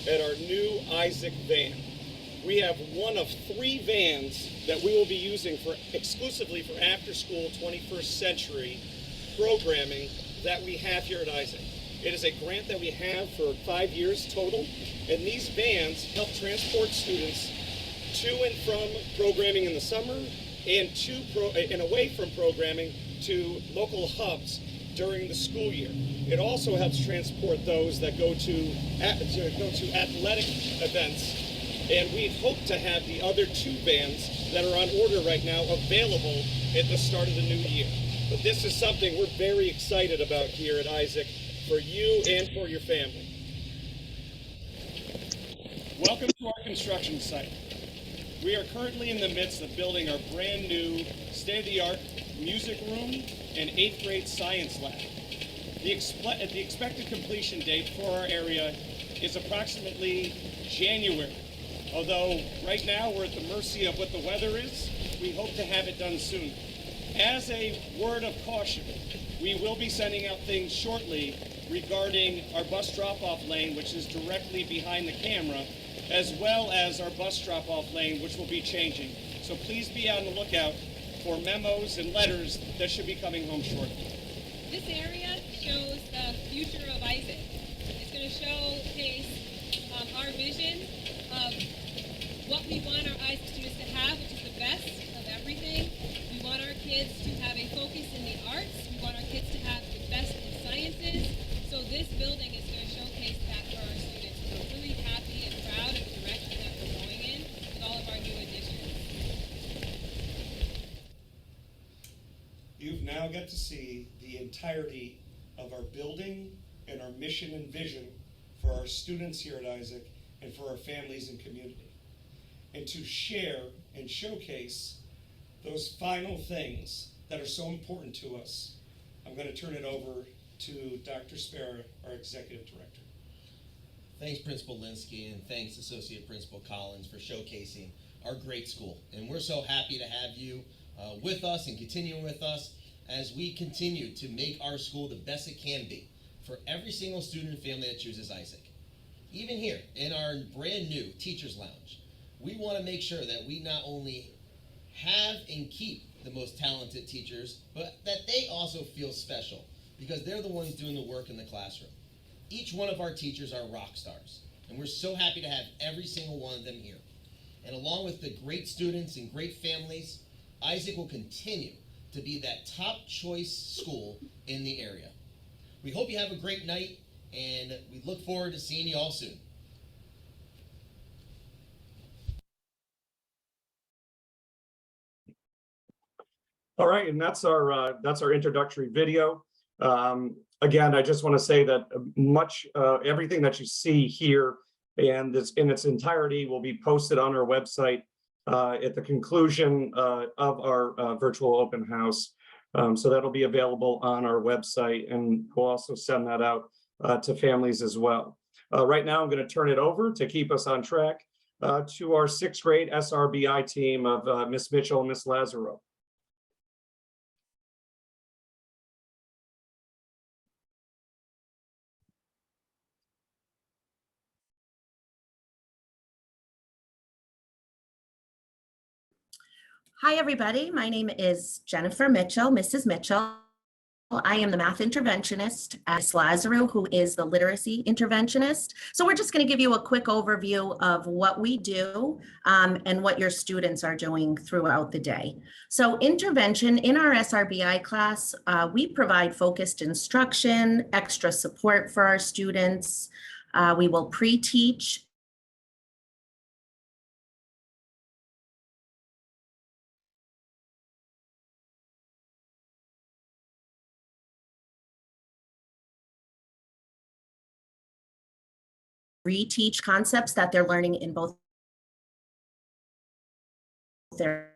at our new Isaac van. We have one of 3 vans that we will be using exclusively for after-school 21st century programming that we have here at Isaac. It is a grant that we have for 5 years total, and these vans help transport students to and from programming in the summer and away from programming to local hubs during the school year. It also helps transport those that go to athletic events, and we hope to have the other 2 vans that are on order right now available at the start of the new year. But this is something we're very excited about here at Isaac for you and for your family. Welcome to our construction site. We are currently in the midst of building our brand new state-of-the-art music room and 8th grade science lab. The expected completion date for our area is approximately January. Although right now we're at the mercy of what the weather is, we hope to have it done soon. As a word of caution, we will be sending out things shortly regarding our bus drop-off lane, which is directly behind the camera, as well as our bus drop-off lane, which will be changing. So please be on the lookout for memos and letters that should be coming home shortly. This area shows the future of Isaac. It's going to showcase our vision of what we want our Isaac students to have, which is the best of everything. We want our kids to have a focus in the arts. We want our kids to have the best in sciences. So this building is going to showcase that for our students. We're really happy and proud of the direction that we're going in with all of our new additions. You've now got to see the entirety of our building and our mission and vision for our students here at Isaac and for our families and community. And to share and showcase those final things that are so important to us, I'm going to turn it over to Dr. Spera, our Executive Director. Thanks, Principal Linsky, and thanks, Associate Principal Collins, for showcasing our great school. And we're so happy to have you with us and continuing with us as we continue to make our school the best it can be for every single student and family that chooses Isaac. Even here in our brand new Teachers Lounge, we want to make sure that we not only have and keep the most talented teachers, but that they also feel special because they're the ones doing the work in the classroom. Each one of our teachers are rock stars, and we're so happy to have every single one of them here. And along with the great students and great families, Isaac will continue to be that top choice school in the area. We hope you have a great night, and we look forward to seeing you all soon. All right, and that's our introductory video. Again, I just want to say that everything that you see here and this in its entirety will be posted on our website at the conclusion of our virtual open house. So that'll be available on our website, and we'll also send that out to families as well. Right now, I'm going to turn it over to keep us on track to our 6th grade SRBI team of Miss Mitchell and Miss Lazaro. Hi, everybody. My name is Jennifer Mitchell, Mrs. Mitchell. I am the math interventionist at Miss Lazaro, who is the literacy interventionist. So we're just going to give you a quick overview of what we do and what your students are doing throughout the day. So intervention in our SRBI class, we provide focused instruction, extra support for our students. We will pre-teach reteach concepts that they're learning in both their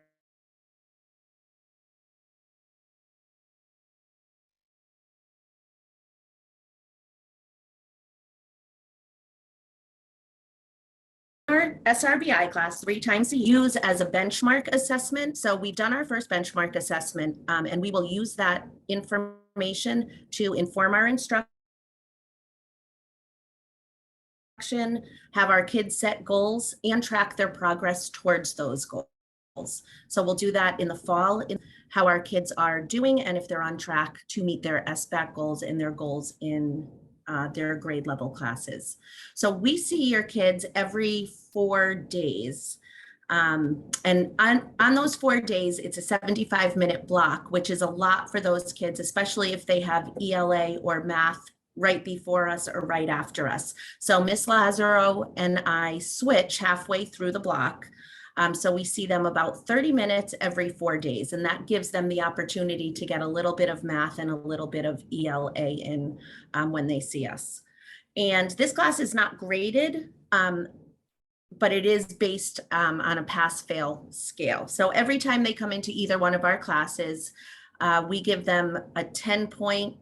SRBI class 3 times a use as a benchmark assessment. So we've done our first benchmark assessment, and we will use that information to inform our instruction have our kids set goals and track their progress towards those goals. So we'll do that in the fall, in how our kids are doing and if they're on track to meet their SBAC goals and their goals in their grade level classes. So we see your kids every 4 days. And on those 4 days, it's a 75-minute block, which is a lot for those kids, especially if they have ELA or math right before us or right after us. So Miss Lazaro and I switch halfway through the block. So we see them about 30 minutes every 4 days, and that gives them the opportunity to get a little bit of math and a little bit of ELA in when they see us. And this class is not graded, but it is based on a pass-fail scale. So every time they come into either one of our classes, we give them a 10-point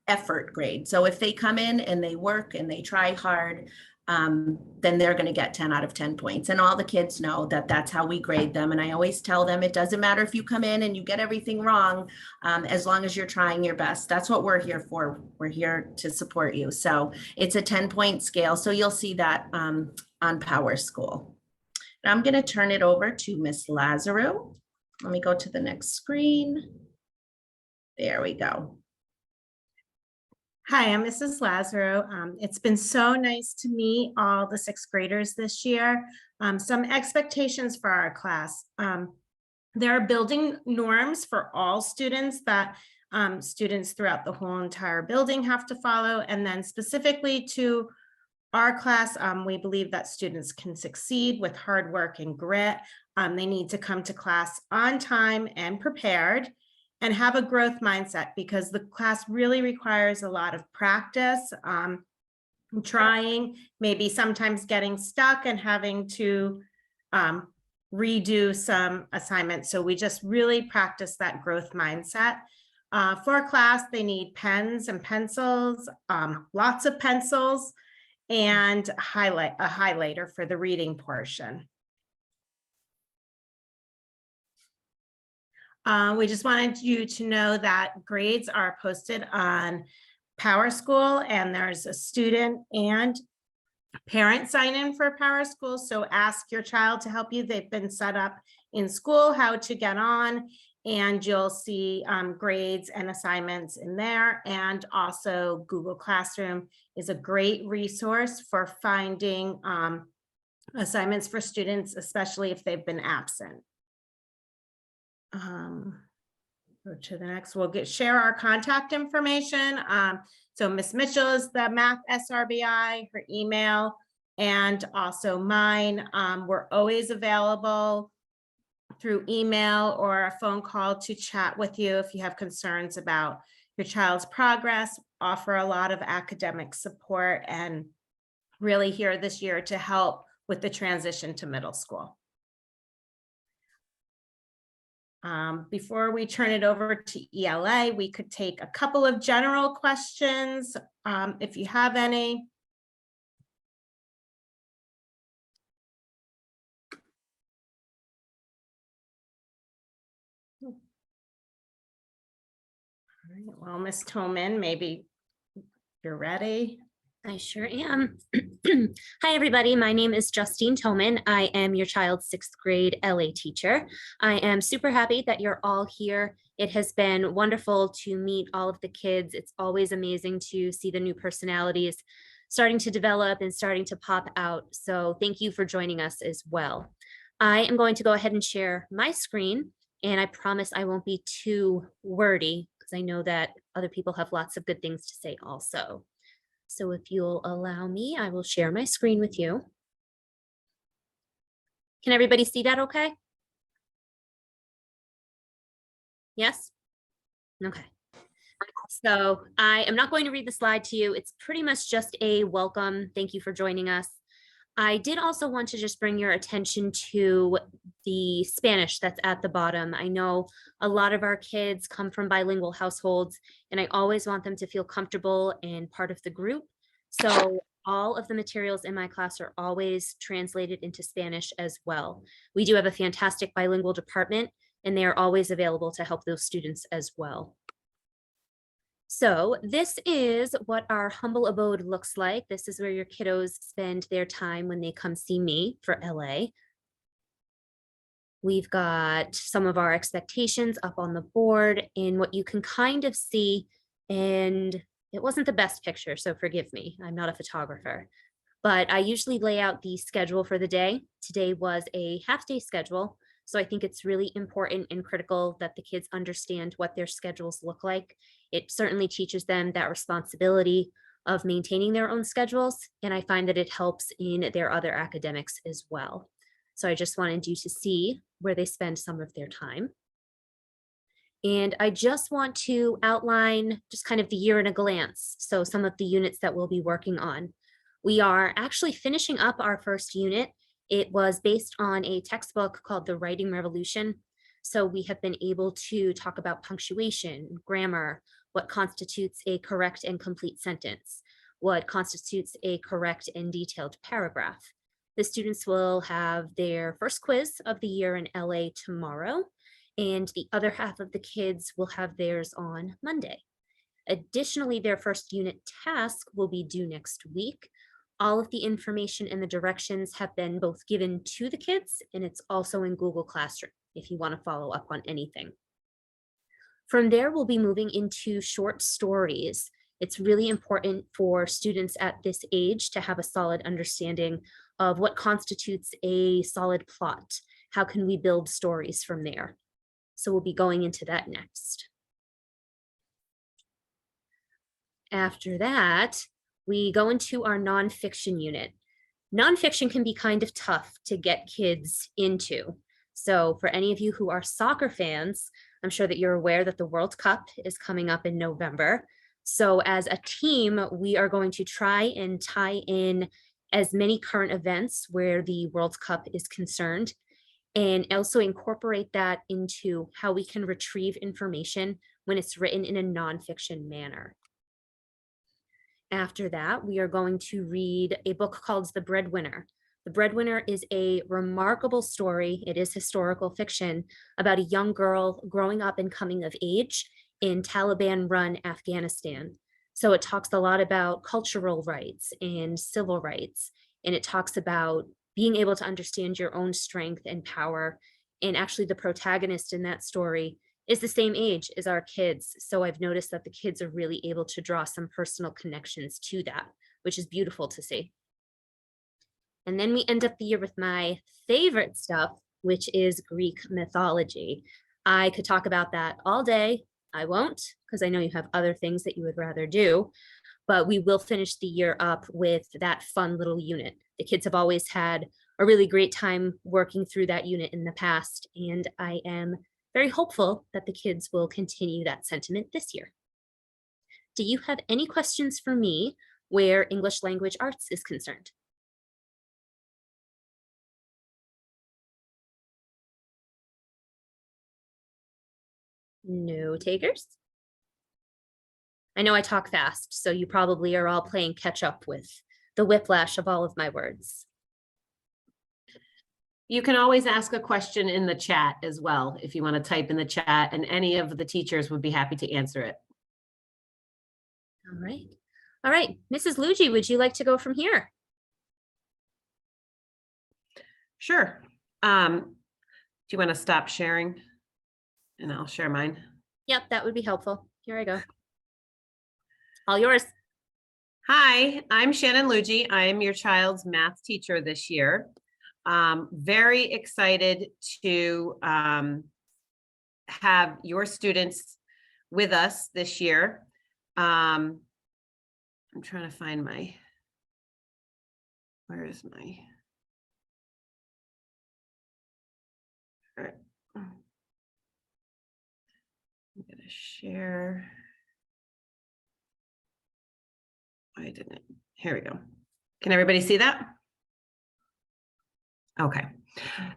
effort grade. So if they come in and they work and they try hard, then they're going to get 10 out of 10 points. And all the kids know that that's how we grade them. And I always tell them, it doesn't matter if you come in and you get everything wrong, as long as you're trying your best. That's what we're here for. We're here to support you. So it's a 10-point scale. So you'll see that on PowerSchool. Now I'm going to turn it over to Miss Lazaro. Let me go to the next screen. There we go. Hi, I'm Mrs. Lazaro. It's been so nice to meet all the 6th graders this year. Some expectations for our class. There are building norms for all students that students throughout the whole entire building have to follow. And then specifically to our class, we believe that students can succeed with hard work and grit. They need to come to class on time and prepared, and have a growth mindset, because the class really requires a lot of practice, trying, maybe sometimes getting stuck and having to redo some assignments. So we just really practice that growth mindset. For class, they need pens and pencils, lots of pencils, and a highlighter for the reading portion. We just wanted you to know that grades are posted on PowerSchool, and there's a student and parent sign in for PowerSchool. So ask your child to help you. They've been set up in school how to get on, and you'll see grades and assignments in there. And also Google Classroom is a great resource for finding assignments for students, especially if they've been absent. Go to the next. We'll share our contact information. So Miss Mitchell is the math SRBI, her email, and also mine. We're always available through email or a phone call to chat with you if you have concerns about your child's progress. Offer a lot of academic support, and really here this year to help with the transition to middle school. Before we turn it over to ELA, we could take a couple of general questions, if you have any. All right, well, Ms. Toman, maybe you're ready. I sure am. Hi, everybody. My name is Justine Toman. I am your child's 6th grade LA teacher. I am super happy that you're all here. It has been wonderful to meet all of the kids. It's always amazing to see the new personalities starting to develop and starting to pop out. So thank you for joining us as well. I am going to go ahead and share my screen, and I promise I won't be too wordy because I know that other people have lots of good things to say also. So if you'll allow me, I will share my screen with you. Can everybody see that okay? Yes? Okay. So I am not going to read the slide to you. It's pretty much just a welcome. Thank you for joining us. I did also want to just bring your attention to the Spanish that's at the bottom. I know a lot of our kids come from bilingual households, and I always want them to feel comfortable and part of the group. So all of the materials in my class are always translated into Spanish as well. We do have a fantastic bilingual department, and they are always available to help those students as well. So this is what our humble abode looks like. This is where your kiddos spend their time when they come see me for LA. We've got some of our expectations up on the board and what you can kind of see, and it wasn't the best picture, so forgive me, I'm not a photographer. But I usually lay out the schedule for the day. Today was a half-day schedule, so I think it's really important and critical that the kids understand what their schedules look like. It certainly teaches them that responsibility of maintaining their own schedules, and I find that it helps in their other academics as well. So I just wanted you to see where they spend some of their time. And I just want to outline just kind of the year in a glance. So some of the units that we'll be working on. We are actually finishing up our first unit. It was based on a textbook called The Writing Revolution. So we have been able to talk about punctuation, grammar, what constitutes a correct and complete sentence, what constitutes a correct and detailed paragraph. The students will have their first quiz of the year in LA tomorrow, and the other half of the kids will have theirs on Monday. Additionally, their first unit task will be due next week. All of the information and the directions have been both given to the kids, and it's also in Google Classroom if you want to follow up on anything. From there, we'll be moving into short stories. It's really important for students at this age to have a solid understanding of what constitutes a solid plot. How can we build stories from there? So we'll be going into that next. After that, we go into our nonfiction unit. Nonfiction can be kind of tough to get kids into. So for any of you who are soccer fans, I'm sure that you're aware that the World Cup is coming up in November. So as a team, we are going to try and tie in as many current events where the World Cup is concerned, and also incorporate that into how we can retrieve information when it's written in a nonfiction manner. After that, we are going to read a book called The Breadwinner. The Breadwinner is a remarkable story. It is historical fiction about a young girl growing up and coming of age in Taliban-run Afghanistan. So it talks a lot about cultural rights and civil rights, and it talks about being able to understand your own strength and power. And actually the protagonist in that story is the same age as our kids. So I've noticed that the kids are really able to draw some personal connections to that, which is beautiful to see. And then we end up the year with my favorite stuff, which is Greek mythology. I could talk about that all day. I won't, because I know you have other things that you would rather do, but we will finish the year up with that fun little unit. The kids have always had a really great time working through that unit in the past, and I am very hopeful that the kids will continue that sentiment this year. Do you have any questions for me where English language arts is concerned? No takers? I know I talk fast, so you probably are all playing catch up with the whiplash of all of my words. You can always ask a question in the chat as well, if you want to type in the chat, and any of the teachers would be happy to answer it. All right. All right, Mrs. Luigi, would you like to go from here? Sure. Do you want to stop sharing? And I'll share mine. Yep, that would be helpful. Here I go. All yours. Hi, I'm Shannon Luigi. I am your child's math teacher this year. Very excited to have your students with us this year. I'm trying to find my, where is my? All right. I'm gonna share. Why didn't it? Here we go. Can everybody see that? Okay.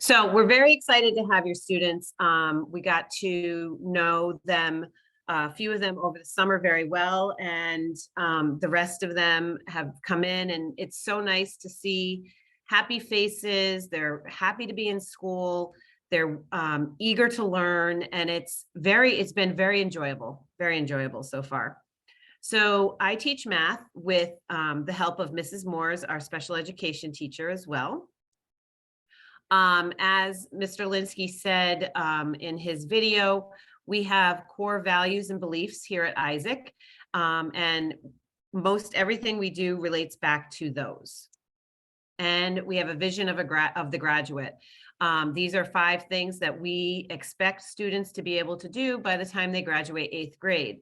So we're very excited to have your students. We got to know them, a few of them over the summer very well, and the rest of them have come in, and it's so nice to see happy faces. They're happy to be in school. They're eager to learn, and it's been very enjoyable so far. So I teach math with the help of Mrs. Moores, our special education teacher as well. As Mr. Linsky said in his video, we have core values and beliefs here at Isaac, and most everything we do relates back to those. And we have a vision of the graduate. These are 5 things that we expect students to be able to do by the time they graduate 8th grade.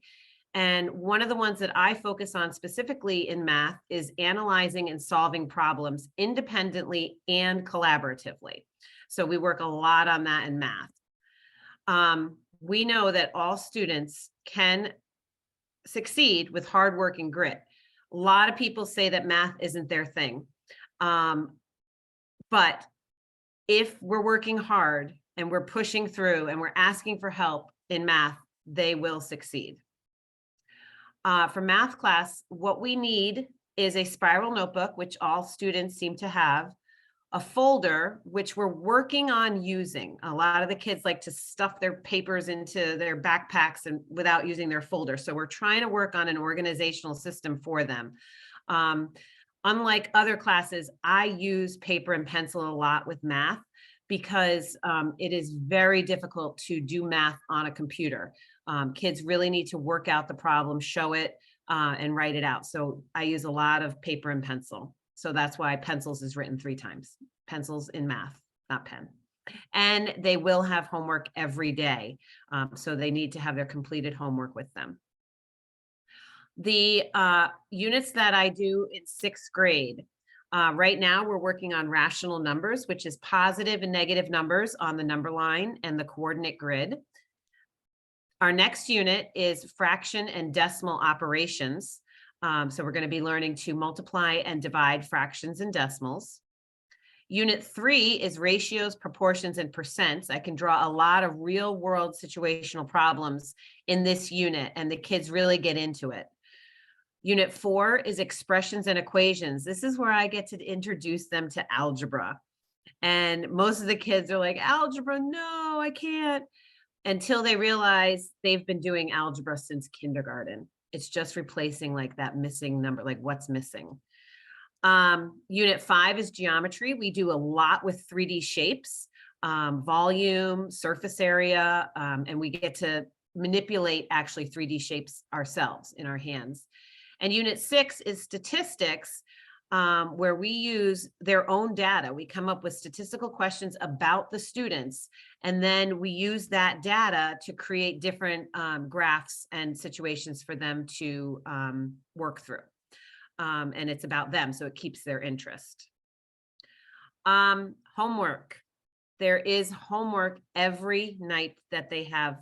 And one of the ones that I focus on specifically in math is analyzing and solving problems independently and collaboratively. So we work a lot on that in math. We know that all students can succeed with hard work and grit. A lot of people say that math isn't their thing. But if we're working hard and we're pushing through and we're asking for help in math, they will succeed. For math class, what we need is a spiral notebook, which all students seem to have, a folder, which we're working on using. A lot of the kids like to stuff their papers into their backpacks and without using their folder. So we're trying to work on an organizational system for them. Unlike other classes, I use paper and pencil a lot with math because it is very difficult to do math on a computer. Kids really need to work out the problem, show it, and write it out. So I use a lot of paper and pencil. So that's why pencils is written 3 times. Pencils in math, not pen. And they will have homework every day. So they need to have their completed homework with them. The units that I do in 6th grade, right now we're working on rational numbers, which is positive and negative numbers on the number line and the coordinate grid. Our next unit is fraction and decimal operations. So we're going to be learning to multiply and divide fractions and decimals. Unit 3 is ratios, proportions, and percents. I can draw a lot of real world situational problems in this unit, and the kids really get into it. Unit 4 is expressions and equations. This is where I get to introduce them to algebra. And most of the kids are like, algebra, no, I can't. Until they realize they've been doing algebra since kindergarten. It's just replacing like that missing number, like what's missing. Unit 5 is geometry. We do a lot with 3D shapes, volume, surface area, and we get to manipulate actually 3D shapes ourselves in our hands. And unit 6 is statistics, where we use their own data. We come up with statistical questions about the students, and then we use that data to create different graphs and situations for them to work through. And it's about them, so it keeps their interest. Homework. There is homework every night that they have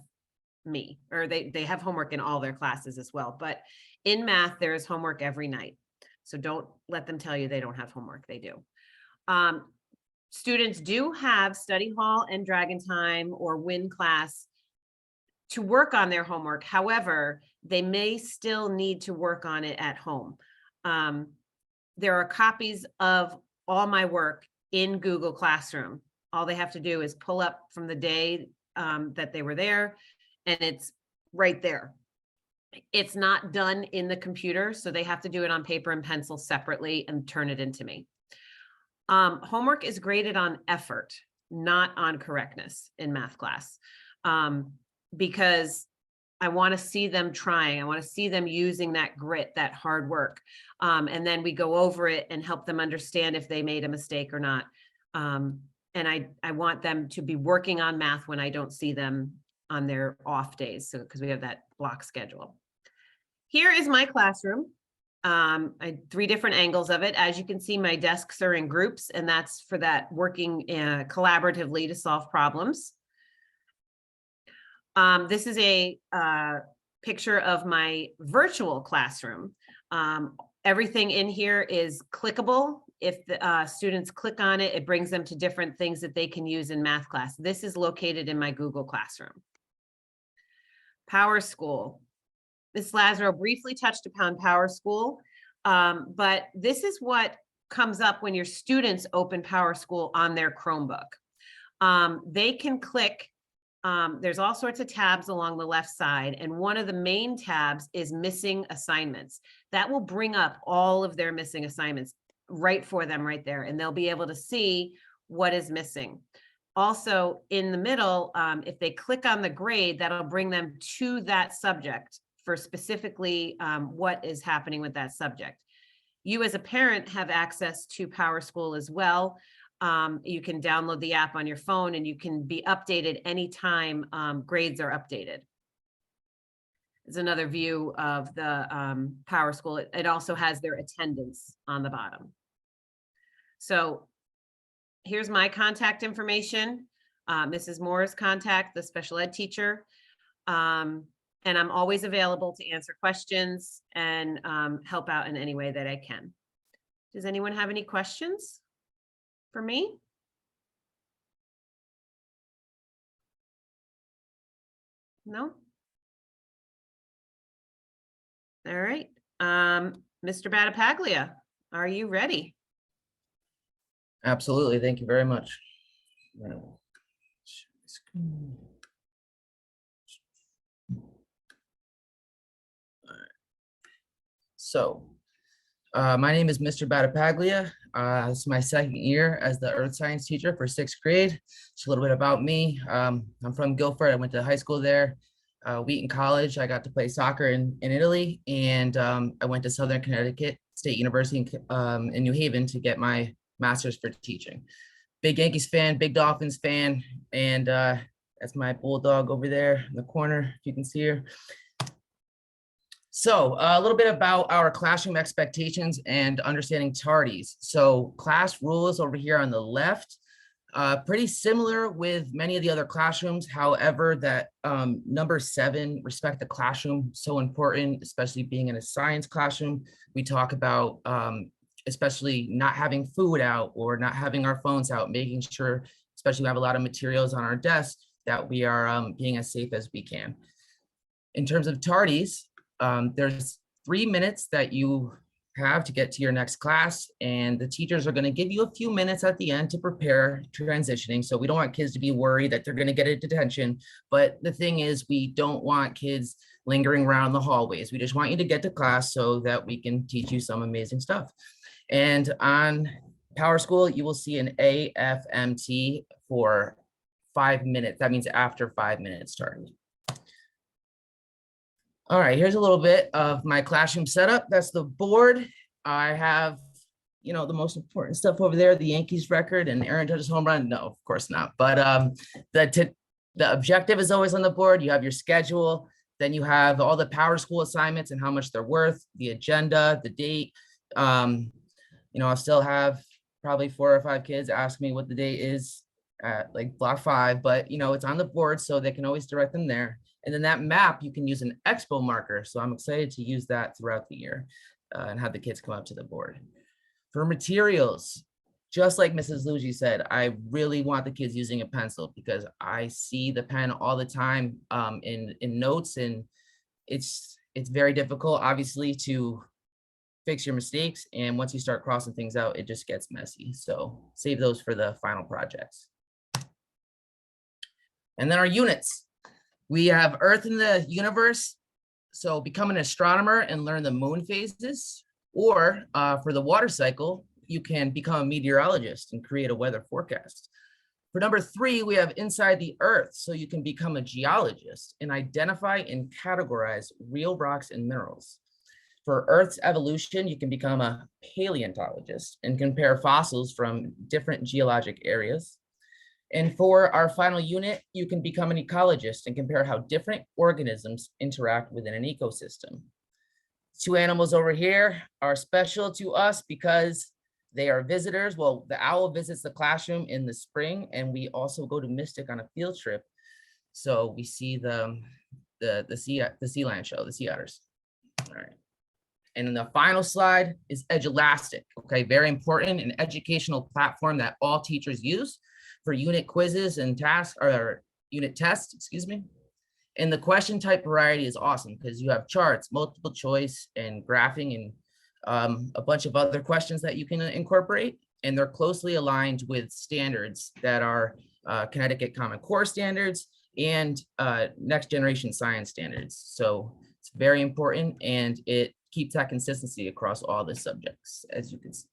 me, or they have homework in all their classes as well. But in math, there is homework every night. So don't let them tell you they don't have homework, they do. Students do have study hall and Dragon Time or WIN class to work on their homework. However, they may still need to work on it at home. There are copies of all my work in Google Classroom. All they have to do is pull up from the day that they were there, and it's right there. It's not done in the computer, so they have to do it on paper and pencil separately and turn it into me. Homework is graded on effort, not on correctness in math class, because I want to see them trying. I want to see them using that grit, that hard work. And then we go over it and help them understand if they made a mistake or not. And I want them to be working on math when I don't see them on their off days. So, because we have that block schedule. Here is my classroom. I had 3 different angles of it. As you can see, my desks are in groups, and that's for that working collaboratively to solve problems. This is a picture of my virtual classroom. Everything in here is clickable. If the students click on it, it brings them to different things that they can use in math class. This is located in my Google Classroom. Power School. Ms. Lazaro briefly touched upon Power School, but this is what comes up when your students open Power School on their Chromebook. They can click There's all sorts of tabs along the left side, and one of the main tabs is missing assignments. That will bring up all of their missing assignments right for them right there, and they'll be able to see what is missing. Also, in the middle, if they click on the grade, that'll bring them to that subject for specifically what is happening with that subject. You as a parent have access to PowerSchool as well. You can download the app on your phone and you can be updated anytime grades are updated. It's another view of the PowerSchool. It also has their attendance on the bottom. So here's my contact information, Mrs. Moore's contact, the special ed teacher. And I'm always available to answer questions and help out in any way that I can. Does anyone have any questions for me? No? All right. Mr. Battipaglia, are you ready? Absolutely. Thank you very much. So, my name is Mr. Battipaglia. This is my second year as the earth science teacher for 6th grade. Just a little bit about me. I'm from Guilford. I went to high school there. Wheaton College, I got to play soccer in Italy, and I went to Southern Connecticut State University in New Haven to get my master's for teaching. Big Yankees fan, big Dolphins fan, and that's my bulldog over there in the corner, if you can see her. So a little bit about our classroom expectations and understanding tardies. So class rules over here on the left, pretty similar with many of the other classrooms. However, that number 7, respect the classroom, so important, especially being in a science classroom. We talk about especially not having food out or not having our phones out, making sure, especially we have a lot of materials on our desk, that we are being as safe as we can. In terms of tardies, there's 3 minutes that you have to get to your next class, and the teachers are going to give you a few minutes at the end to prepare transitioning. So we don't want kids to be worried that they're going to get a detention, but the thing is, we don't want kids lingering around the hallways. We just want you to get to class so that we can teach you some amazing stuff. And on PowerSchool, you will see an AFMT for 5 minutes. That means after 5 minutes starting. All right, here's a little bit of my classroom setup. That's the board. I have, you know, the most important stuff over there, the Yankees record and Aaron Judge's home run. No, of course not. But the objective is always on the board. You have your schedule. Then you have all the PowerSchool assignments and how much they're worth, the agenda, the date. You know, I'll still have probably 4 or 5 kids ask me what the date is at like block 5, but you know, it's on the board so they can always direct them there. And then that map, you can use an expo marker. So I'm excited to use that throughout the year and have the kids come up to the board. For materials, just like Mrs. Luigi said, I really want the kids using a pencil because I see the pen all the time in notes, and it's very difficult, obviously, to fix your mistakes. And once you start crossing things out, it just gets messy. So save those for the final projects. And then our units. We have Earth in the universe. So become an astronomer and learn the moon phases. Or for the water cycle, you can become a meteorologist and create a weather forecast. For number 3, we have Inside the Earth. So you can become a geologist and identify and categorize real rocks and minerals. For Earth's evolution, you can become a paleontologist and compare fossils from different geologic areas. And for our final unit, you can become an ecologist and compare how different organisms interact within an ecosystem. 2 animals over here are special to us because they are visitors. Well, the owl visits the classroom in the spring, and we also go to Mystic on a field trip. So we see the sea lion show, the sea otters. All right. And then the final slide is Edulastic. Okay, very important, an educational platform that all teachers use for unit quizzes and tasks, or unit tests, excuse me. And the question type variety is awesome because you have charts, multiple choice, and graphing, and a bunch of other questions that you can incorporate. And they're closely aligned with standards that are Connecticut Common Core standards and next generation science standards. So it's very important, and it keeps that consistency across all the subjects, as you can see.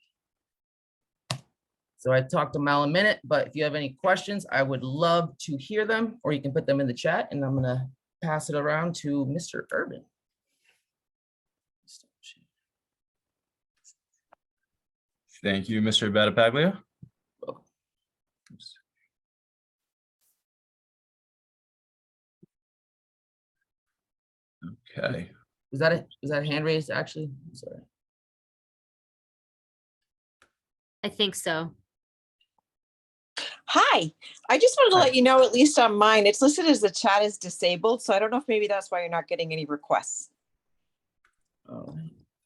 So I talked to Mal a minute, but if you have any questions, I would love to hear them, or you can put them in the chat, and I'm gonna pass it around to Mr. Urban. Thank you, Mr. Battipaglia. Okay. Is that a hand raised, actually? I'm sorry. I think so. Hi, I just wanted to Hi. let you know, at least on mine, it's listed as the chat is disabled, so I don't know if maybe that's why you're not getting any requests. Oh,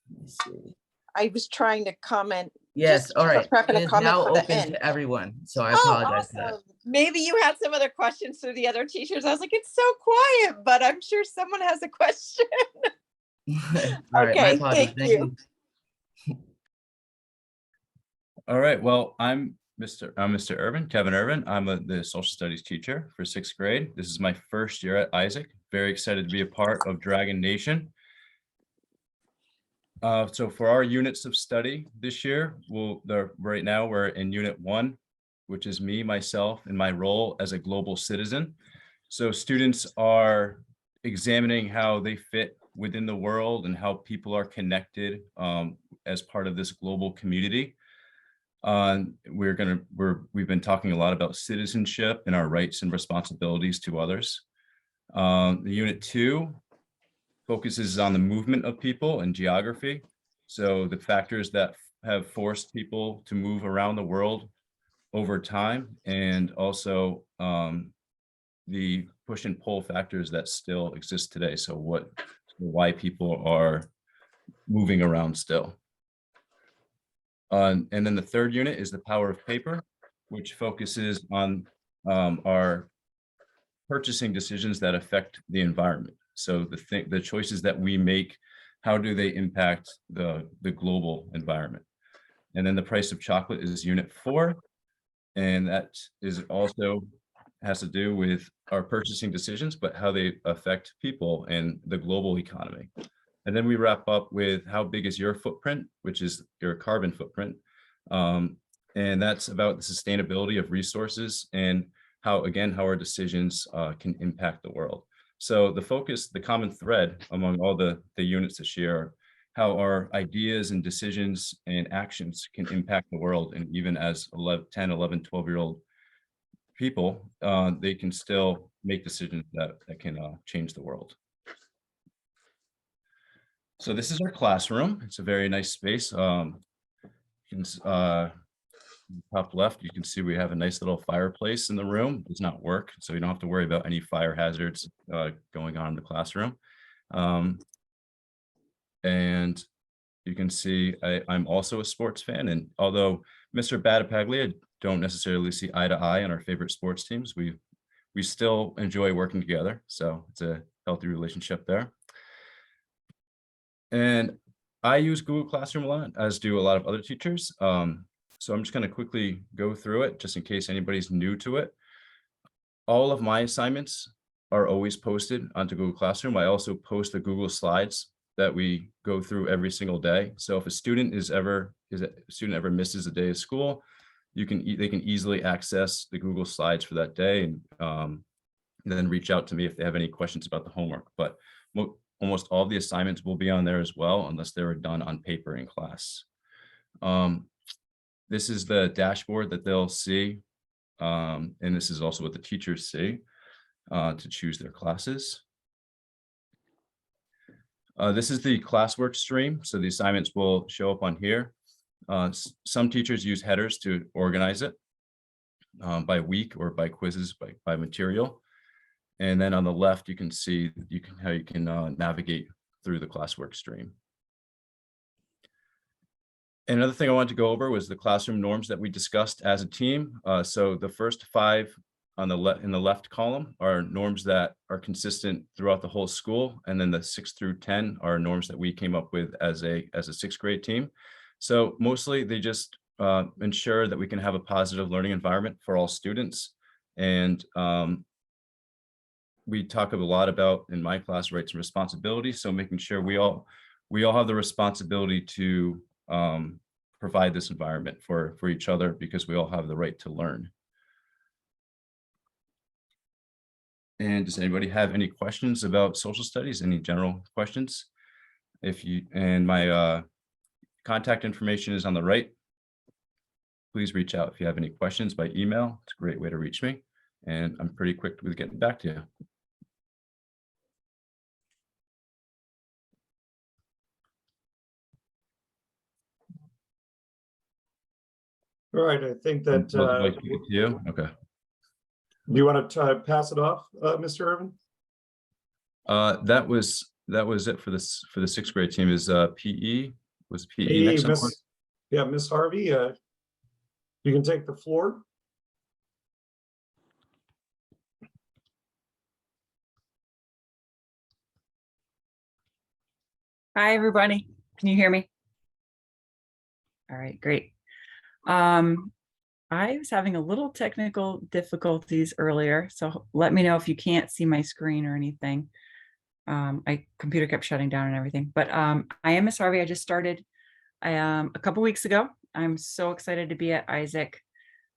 let me see. I was trying to comment. Yes, just all right. prepping It a is comment now for the open end. to everyone, so I Oh, apologize for that. awesome. Maybe you had some other questions for the other teachers. I was like, it's so quiet, but I'm sure someone has a question. All right, my Okay, apologies. thank Thank you. you. All right. Well, I'm Mr. Urban, Kevin Urban. I'm the social studies teacher for 6th grade. This is my first year at Isaac. Very excited to be a part of Dragon Nation. So for our units of study this year, right now we're in Unit 1, which is me, myself, and my role as a global citizen. So students are examining how they fit within the world and how people are connected as part of this global community. We've been talking a lot about citizenship and our rights and responsibilities to others. The Unit 2 focuses on the movement of people and geography. So the factors that have forced people to move around the world over time, and also the push and pull factors that still exist today. So why people are moving around still. And then the third unit is the power of paper, which focuses on our purchasing decisions that affect the environment. So the choices that we make, how do they impact the global environment? And then the price of chocolate is Unit 4. And that is also has to do with our purchasing decisions, but how they affect people and the global economy. And then we wrap up with how big is your footprint, which is your carbon footprint. And that's about the sustainability of resources and how our decisions can impact the world. So the common thread among all the units this year are how our ideas and decisions and actions can impact the world. And even as 10, 11, 12-year-old people, they can still make decisions that can change the world. So this is our classroom. It's a very nice space. Top left, you can see we have a nice little fireplace in the room. It does not work, so you don't have to worry about any fire hazards going on in the classroom. And you can see I'm also a sports fan, and although Mr. Battipaglia don't necessarily see eye to eye on our favorite sports teams, we still enjoy working together. So it's a healthy relationship there. And I use Google Classroom a lot, as do a lot of other teachers. So I'm just going to quickly go through it just in case anybody's new to it. All of my assignments are always posted onto Google Classroom. I also post the Google Slides that we go through every single day. So if a student ever misses a day of school, they can easily access the Google Slides for that day, and then reach out to me if they have any questions about the homework. But almost all the assignments will be on there as well, unless they were done on paper in class. This is the dashboard that they'll see, and this is also what the teachers see to choose their classes. This is the classwork stream, so the assignments will show up on here. Some teachers use headers to organize it by week or by quizzes, by material. And then on the left, you can see how you can navigate through the classwork stream. Another thing I wanted to go over was the classroom norms that we discussed as a team. So the first 5 on in the left column are norms that are consistent throughout the whole school, and then the 6 through 10 are norms that we came up with as a 6th grade team. So mostly they just ensure that we can have a positive learning environment for all students, and we talk a lot about in my class rights and responsibilities. So making sure we all have the responsibility to provide this environment for each other, because we all have the right to learn. And does anybody have any questions about social studies? Any general questions? And my contact information is on the right. Please reach out if you have any questions by email. It's a great way to reach me. And I'm pretty quick with getting back to you. All right, I think that, Would you like to get to you? Okay. do you want to pass it off, Mr. Irvin? That was it for this, for the 6th grade team. Is PE, was PE Hey, next on the board? Yeah, Miss Harvey, you can take the floor. Hi, everybody. Can you hear me? All right, great. I was having a little technical difficulties earlier, so let me know if you can't see my screen or anything. My computer kept shutting down and everything, but I am Miss Harvey. I just started a couple weeks ago. I'm so excited to be at Isaac.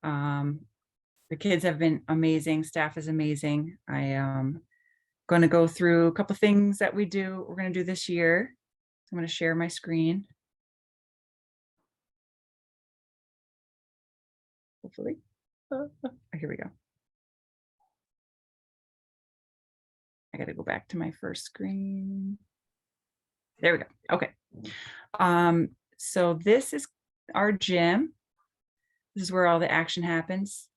The kids have been amazing. Staff is amazing. I am going to go through a couple things that we're going to do this year. I'm going to share my screen. Hopefully. Here we go. I got to go back to my first screen. There we go. Okay. So this is our gym. This is where all the action happens.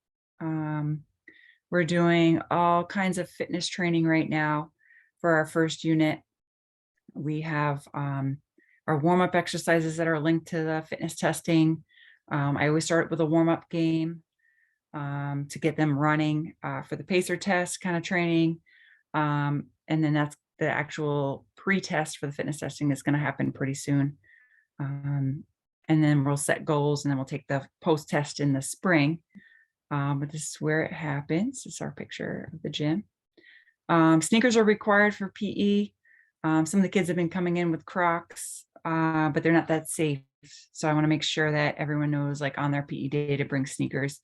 We're doing all kinds of fitness training right now for our first unit. We have our warm-up exercises that are linked to the fitness testing. I always start with a warm-up game to get them running for the pacer test kind of training. And then that's the actual pre-test for the fitness testing is going to happen pretty soon. And then we'll set goals, and then we'll take the post-test in the spring. But this is where it happens. This is our picture of the gym. Sneakers are required for PE. Some of the kids have been coming in with Crocs, but they're not that safe. So I want to make sure that everyone knows, like on their PE day, to bring sneakers.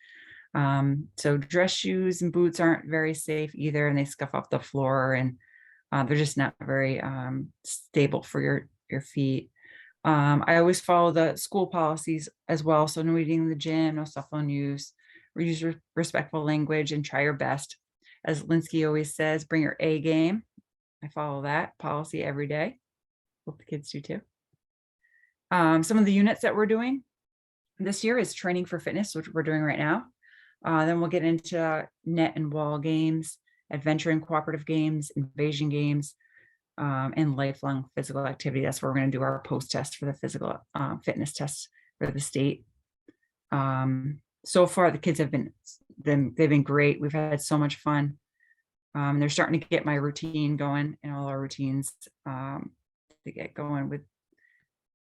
So dress shoes and boots aren't very safe either, and they scuff off the floor, and they're just not very stable for your feet. I always follow the school policies as well. So no eating in the gym, no cell phone use, use respectful language, and try your best. As Linsky always says, bring your A game. I follow that policy every day. Hope the kids do too. Some of the units that we're doing this year is training for fitness, which we're doing right now. Then we'll get into net and wall games, adventure and cooperative games, invasion games, and lifelong physical activity. That's where we're going to do our post-test for the physical fitness test for the state. So far, the kids have they've been great. We've had so much fun. They're starting to get my routine going, and all our routines to get going with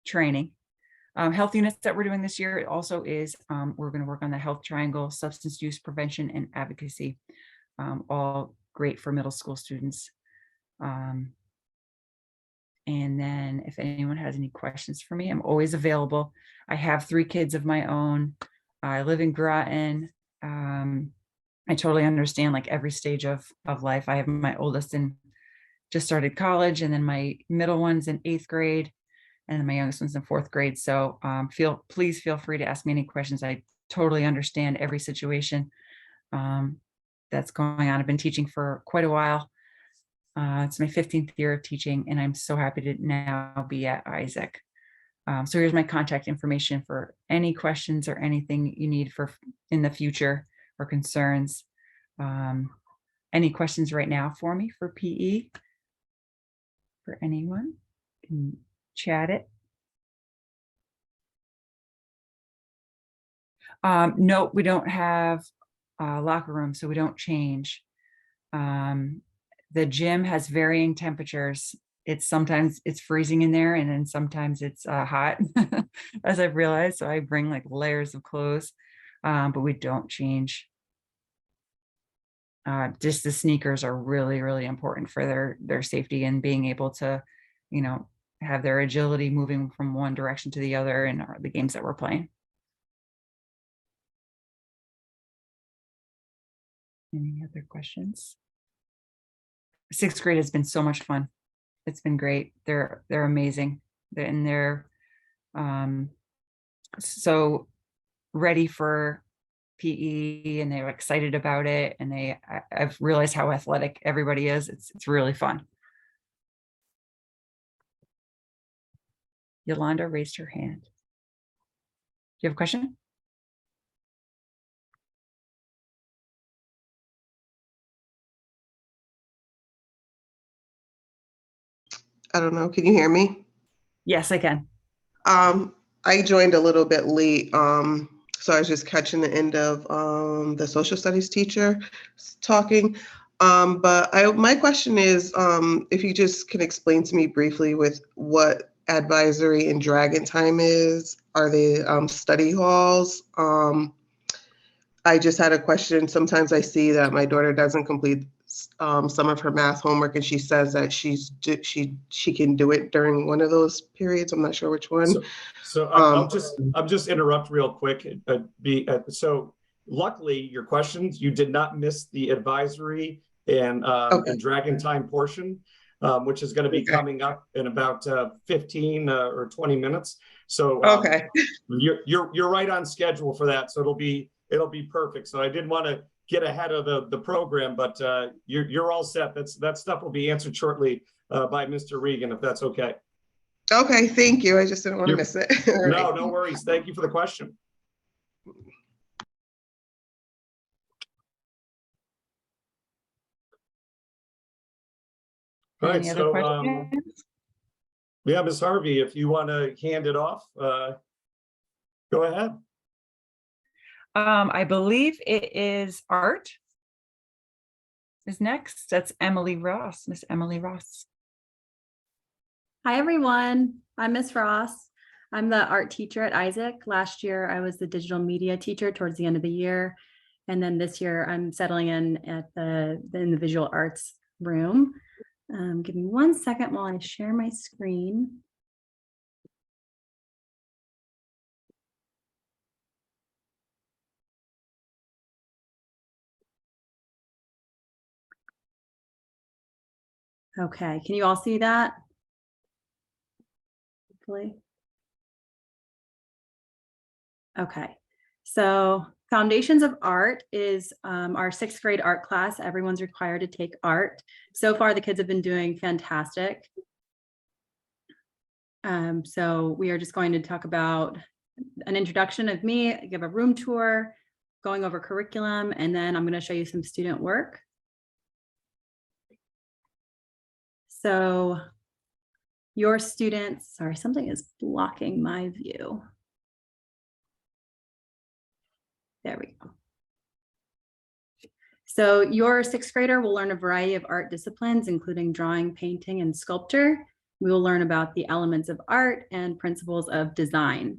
training. Health units that we're doing this year also is we're going to work on the health triangle, substance use prevention, and advocacy. All great for middle school students. And then if anyone has any questions for me, I'm always available. I have 3 kids of my own. I live in Groton. I totally understand like every stage of life. I have my oldest and just started college, and then my middle one's in 8th grade, and then my youngest one's in 4th grade. So please feel free to ask me any questions. I totally understand every situation that's going on. I've been teaching for quite a while. It's my 15th year of teaching, and I'm so happy to now be at Isaac. So here's my contact information for any questions or anything you need for in the future or concerns. Any questions right now for me for PE? For anyone? Can chat it. No, we don't have a locker room, so we don't change. The gym has varying temperatures. Sometimes it's freezing in there, and then sometimes it's hot, as I've realized. So I bring like layers of clothes, but we don't change. Just the sneakers are really, really important for their safety and being able to, have their agility moving from one direction to the other in the games that we're playing. Any other questions? Sixth grade has been so much fun. It's been great. They're amazing. They're so ready for PE, and they're excited about it. And I've realized how athletic everybody is. It's really fun. Yolanda raised her hand. Do you have a question? I don't know. Can you hear me? Yes, I can. I joined a little bit late. So I was just catching the end of the social studies teacher talking. But my question is, if you just can explain to me briefly with what advisory and Dragon Time is. Are they study halls? I just had a question. Sometimes I see that my daughter doesn't complete some of her math homework, and she says that she can do it during one of those periods. I'm not sure which one. So I'll just interrupt real quick. So luckily, your questions, you did not miss the advisory and Dragon Time portion, which is going to be coming up in about 15 or 20 minutes. So you're right on schedule for that. So it'll be perfect. So I didn't want to get ahead of the program, but you're all set. That stuff will be answered shortly by Mr. Regan, if that's okay. Okay, thank you. I just didn't want to miss it. No, no worries. Thank you for the question. All right, so yeah, Ms. Harvey, if you want to hand it off, go ahead. I believe it is art is next. That's Emily Ross, Miss Emily Ross. Hi, everyone. I'm Miss Ross. I'm the art teacher at Isaac. Last year, I was the digital media teacher towards the end of the year. And then this year, I'm settling in at in the visual arts room. Give me 1 second while I share my screen. Okay, can you all see that? Hopefully. Okay, so Foundations of Art is our 6th grade art class. Everyone's required to take art. So far, the kids have been doing fantastic. So we are just going to talk about an introduction of me, give a room tour, going over curriculum, and then I'm going to show you some student work. So your students, sorry, something is blocking my view. There we go. So your 6th grader will learn a variety of art disciplines, including drawing, painting, and sculpture. We will learn about the elements of art and principles of design.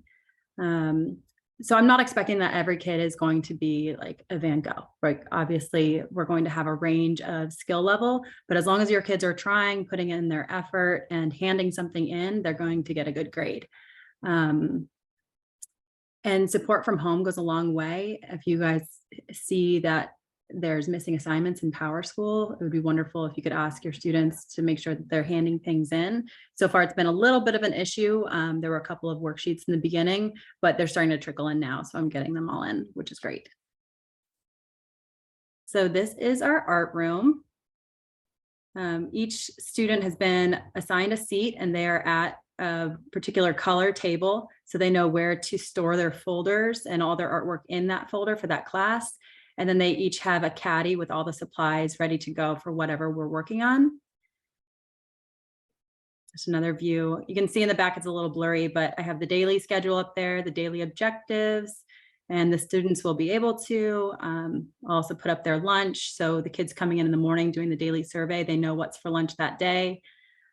So I'm not expecting that every kid is going to be like a Van Gogh, right? Obviously, we're going to have a range of skill level, but as long as your kids are trying, putting in their effort and handing something in, they're going to get a good grade. And support from home goes a long way. If you guys see that there's missing assignments in PowerSchool, it would be wonderful if you could ask your students to make sure that they're handing things in. So far, it's been a little bit of an issue. There were a couple of worksheets in the beginning, but they're starting to trickle in now. So I'm getting them all in, which is great. So this is our art room. Each student has been assigned a seat and they are at a particular color table. So they know where to store their folders and all their artwork in that folder for that class. And then they each have a caddy with all the supplies ready to go for whatever we're working on. Just another view. You can see in the back, it's a little blurry, but I have the daily schedule up there, the daily objectives, and the students will be able to also put up their lunch. So the kids coming in the morning doing the daily survey, they know what's for lunch that day.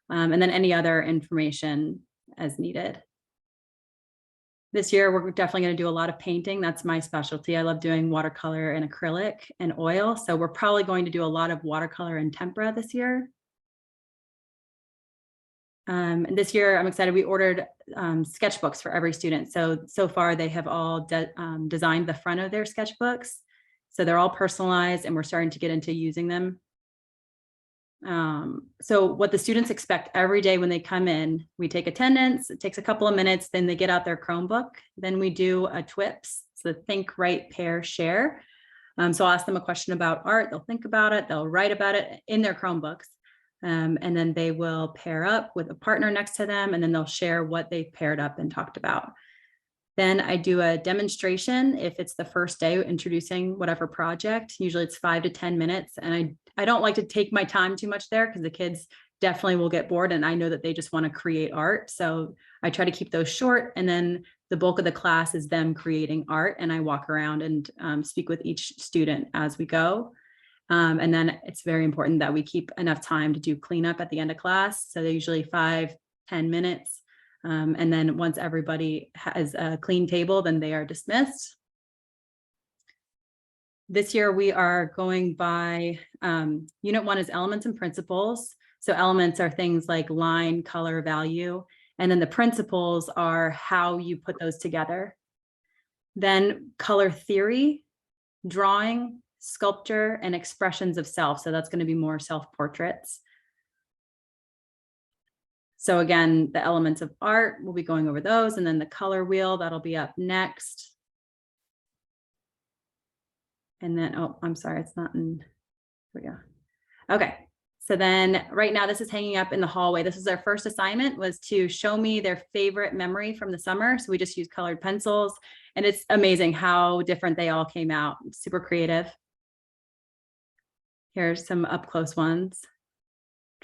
And then any other information as needed. This year, we're definitely going to do a lot of painting. That's my specialty. I love doing watercolor and acrylic and oil. So we're probably going to do a lot of watercolor and tempera this year. And this year, I'm excited. We ordered sketchbooks for every student. So far, they have all designed the front of their sketchbooks. So they're all personalized, and we're starting to get into using them. So what the students expect every day when they come in, we take attendance, it takes a couple of minutes, then they get out their Chromebook, then we do a TWIPS, so think, write, pair, share. So I'll ask them a question about art, they'll think about it, they'll write about it in their Chromebooks, and then they will pair up with a partner next to them, and then they'll share what they paired up and talked about. Then I do a demonstration if it's the first day introducing whatever project. Usually it's 5 to 10 minutes. And I don't like to take my time too much there because the kids definitely will get bored, and I know that they just want to create art. So I try to keep those short, and then the bulk of the class is them creating art, and I walk around and speak with each student as we go. And then it's very important that we keep enough time to do cleanup at the end of class. So they're usually 5-10 minutes. And then once everybody has a clean table, then they are dismissed. This year we are going by, Unit 1 is elements and principles. So elements are things like line, color, value, and then the principles are how you put those together. Then color theory, drawing, sculpture, and expressions of self. So that's going to be more self-portraits. So again, the elements of art, we'll be going over those, and then the color wheel, that'll be up next. And then, oh, I'm sorry, it's not in, here we go. Okay, so then right now this is hanging up in the hallway. This is our first assignment, was to show me their favorite memory from the summer. So we just used colored pencils, and it's amazing how different they all came out. Super creative. Here's some up close ones.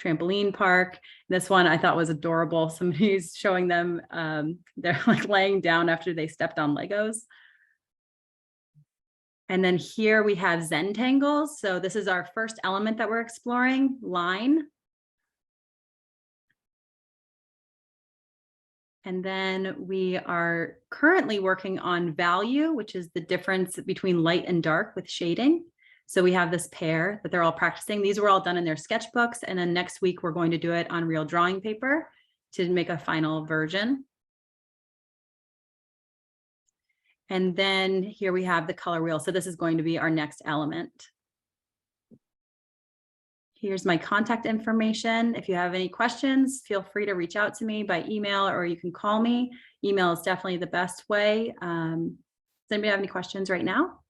Trampoline park. This one I thought was adorable. Somebody's showing them, they're like laying down after they stepped on Legos. And then here we have Zentangles. So this is our first element that we're exploring, line. And then we are currently working on value, which is the difference between light and dark with shading. So we have this pair that they're all practicing. These were all done in their sketchbooks. And then next week, we're going to do it on real drawing paper to make a final version. And then here we have the color wheel. So this is going to be our next element. Here's my contact information. If you have any questions, feel free to reach out to me by email, or you can call me. Email is definitely the best way. Does anybody have any questions right now?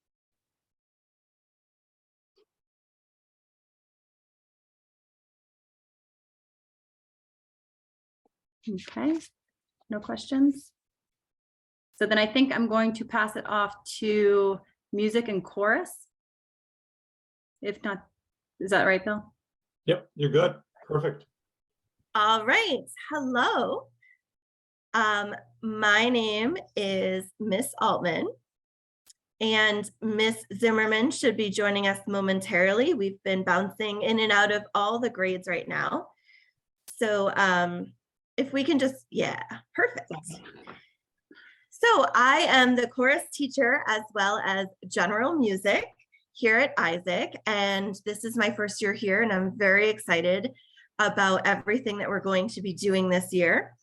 Okay, no questions. So then I think I'm going to pass it off to music and chorus. If not, is that right, Bill? Yep, you're good. Perfect. All right. Hello. My name is Miss Altman, and Miss Zimmerman should be joining us momentarily. We've been bouncing in and out of all the grades right now. So if we can just, yeah, perfect. So I am the chorus teacher as well as general music here at Isaac, and this is my first year here, and I'm very excited about everything that we're going to be doing this year.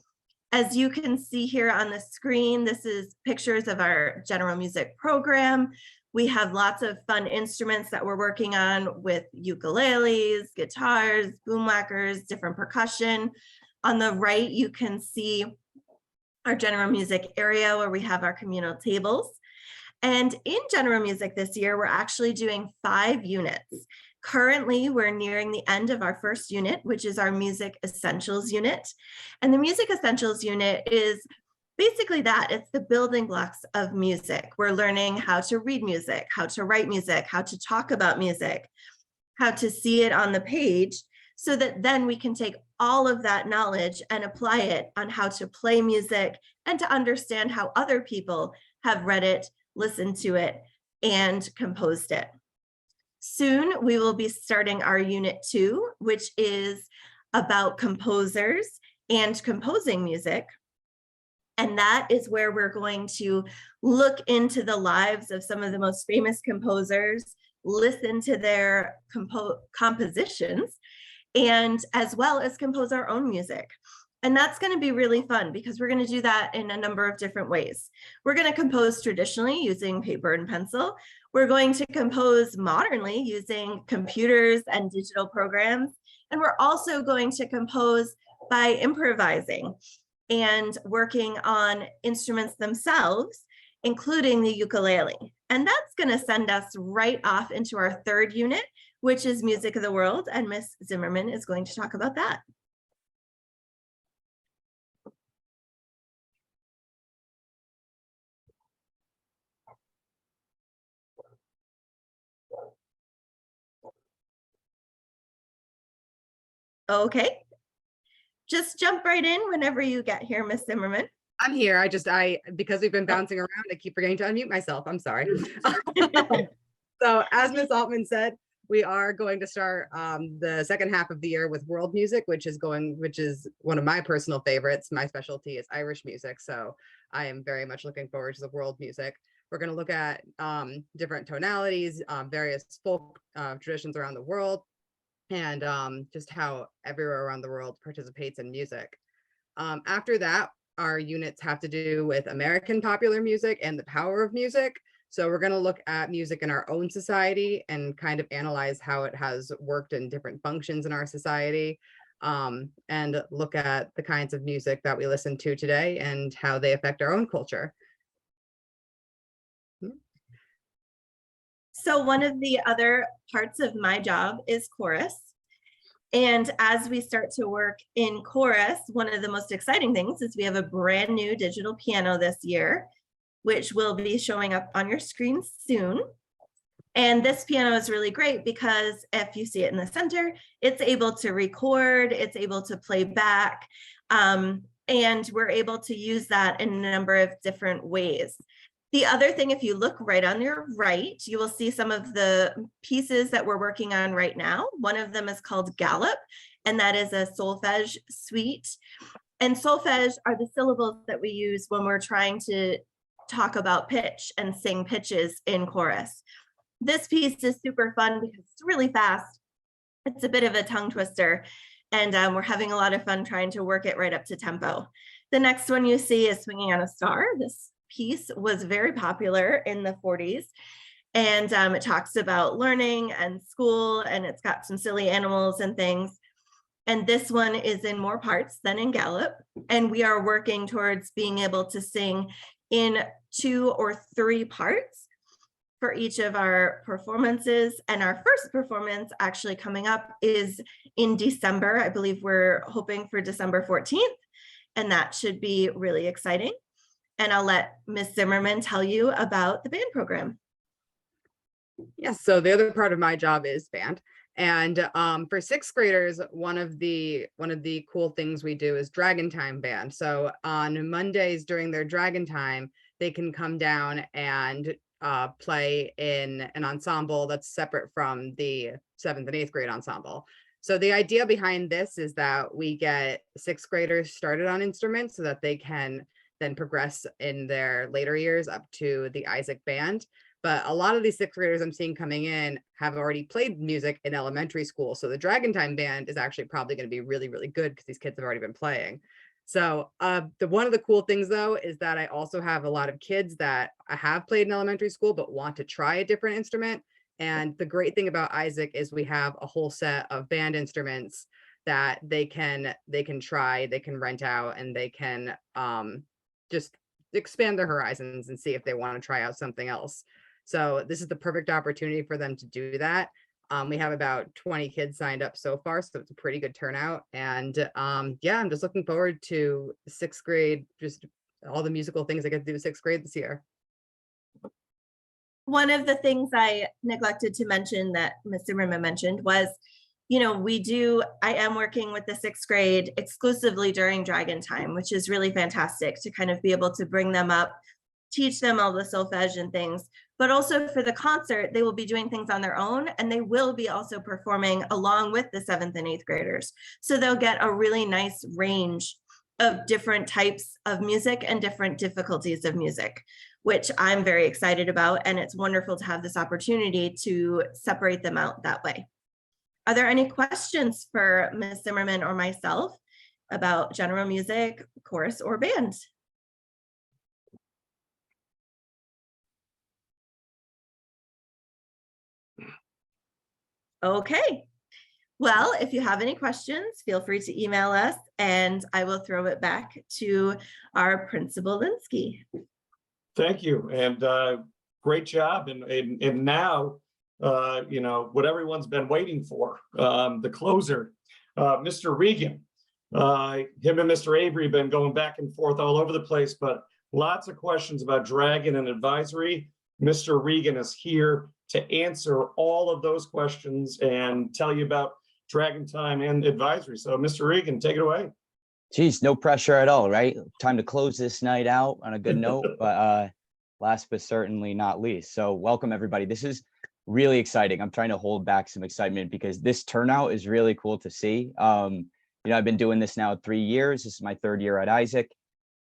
As you can see here on the screen, this is pictures of our general music program. We have lots of fun instruments that we're working on with ukuleles, guitars, boomwhackers, different percussion. On the right, you can see our general music area where we have our communal tables. And in general music this year, we're actually doing 5 units. Currently, we're nearing the end of our first unit, which is our Music Essentials unit. And the Music Essentials unit is basically that. It's the building blocks of music. We're learning how to read music, how to write music, how to talk about music, how to see it on the page, so that then we can take all of that knowledge and apply it on how to play music and to understand how other people have read it, listened to it, and composed it. Soon we will be starting our unit 2, which is about composers and composing music. And that is where we're going to look into the lives of some of the most famous composers, listen to their compositions, and as well as compose our own music. And that's going to be really fun because we're going to do that in a number of different ways. We're going to compose traditionally using paper and pencil. We're going to compose modernly using computers and digital programs. And we're also going to compose by improvising and working on instruments themselves, including the ukulele. And that's going to send us right off into our third unit, which is Music of the World. And Miss Zimmerman is going to talk about that. Okay. Just jump right in whenever you get here, Miss Zimmerman. I'm here. Because we've been bouncing around, I keep forgetting to unmute myself. I'm sorry. So as Ms. Altman said, we are going to start the second half of the year with world music, which is one of my personal favorites. My specialty is Irish music. So I am very much looking forward to the world music. We're going to look at different tonalities, various folk traditions around the world, and just how everywhere around the world participates in music. After that, our units have to do with American popular music and the power of music. So we're going to look at music in our own society and kind of analyze how it has worked in different functions in our society, and look at the kinds of music that we listen to today and how they affect our own culture. So one of the other parts of my job is chorus. And as we start to work in chorus, one of the most exciting things is we have a brand new digital piano this year, which will be showing up on your screen soon. And this piano is really great because if you see it in the center, it's able to record, it's able to play back, and we're able to use that in a number of different ways. The other thing, if you look right on your right, you will see some of the pieces that we're working on right now. One of them is called Gallup, and that is a solfege suite. And solfege are the syllables that we use when we're trying to talk about pitch and sing pitches in chorus. This piece is super fun because it's really fast. It's a bit of a tongue twister, and we're having a lot of fun trying to work it right up to tempo. The next one you see is Swinging on a Star. This piece was very popular in the 40s, and it talks about learning and school, and it's got some silly animals and things. And this one is in more parts than in Gallup, and we are working towards being able to sing in 2 or 3 parts for each of our performances. And our first performance actually coming up is in December. I believe we're hoping for December 14th, and that should be really exciting. And I'll let Ms. Zimmerman tell you about the band program. Yes, so the other part of my job is band. And for 6th graders, one of the cool things we do is Dragon Time band. So on Mondays during their Dragon Time, they can come down and play in an ensemble that's separate from the 7th and 8th grade ensemble. So the idea behind this is that we get 6th graders started on instruments so that they can then progress in their later years up to the Isaac band. But a lot of these 6th graders I'm seeing coming in have already played music in elementary school. So the Dragon Time band is actually probably going to be really, really good because these kids have already been playing. So one of the cool things though, is that I also have a lot of kids that have played in elementary school, but want to try a different instrument. And the great thing about Isaac is we have a whole set of band instruments that they can try, they can rent out, and they can just expand their horizons and see if they want to try out something else. So this is the perfect opportunity for them to do that. We have about 20 kids signed up so far, so it's a pretty good turnout. And yeah, I'm just looking forward to 6th grade, just all the musical things I get to do with 6th grade this year. One of the things I neglected to mention that Ms. Zimmerman mentioned was, I am working with the 6th grade exclusively during Dragon Time, which is really fantastic to kind of be able to bring them up, teach them all the solfege and things, but also for the concert, they will be doing things on their own, and they will be also performing along with the 7th and 8th graders. So they'll get a really nice range of different types of music and different difficulties of music, which I'm very excited about. And it's wonderful to have this opportunity to separate them out that way. Are there any questions for Ms. Zimmerman or myself about general music, chorus, or band? Okay. Well, if you have any questions, feel free to email us and I will throw it back to our Principal Linsky. Thank you, and great job. And now, you know, what everyone's been waiting for, the closer, Mr. Regan. Him and Mr. Avery have been going back and forth all over the place, but lots of questions about Dragon and advisory. Mr. Regan is here to answer all of those questions and tell you about Dragon Time and advisory. So Mr. Regan, take it away. Geez, no pressure at all, right? Time to close this night out on a good note, but last but certainly not least. So welcome everybody. This is really exciting. I'm trying to hold back some excitement because this turnout is really cool to see. You know, I've been doing this now 3 years. This is my 3rd year at Isaac.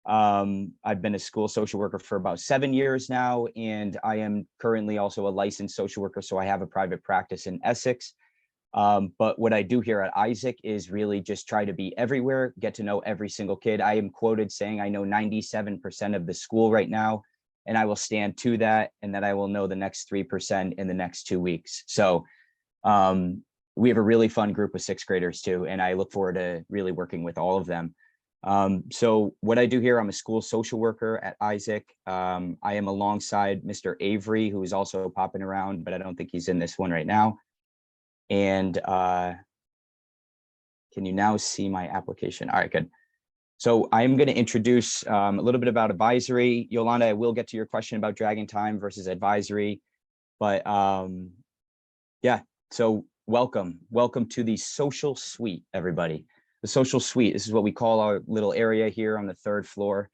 I've been a school social worker for about 7 years now, and I am currently also a licensed social worker. So I have a private practice in Essex. But what I do here at Isaac is really just try to be everywhere, get to know every single kid. I am quoted saying I know 97% of the school right now, and I will stand to that, and that I will know the next 3% in the next 2 weeks. So we have a really fun group of 6th graders too, and I look forward to really working with all of them. So what I do here, I'm a school social worker at Isaac. I am alongside Mr. Avery, who is also popping around, but I don't think he's in this one right now. And can you now see my application? All right, good. So I'm going to introduce a little bit about advisory. Yolanda, I will get to your question about Dragon Time versus advisory, but yeah, so welcome to the social suite, everybody. The social suite, this is what we call our little area here on the 3rd floor.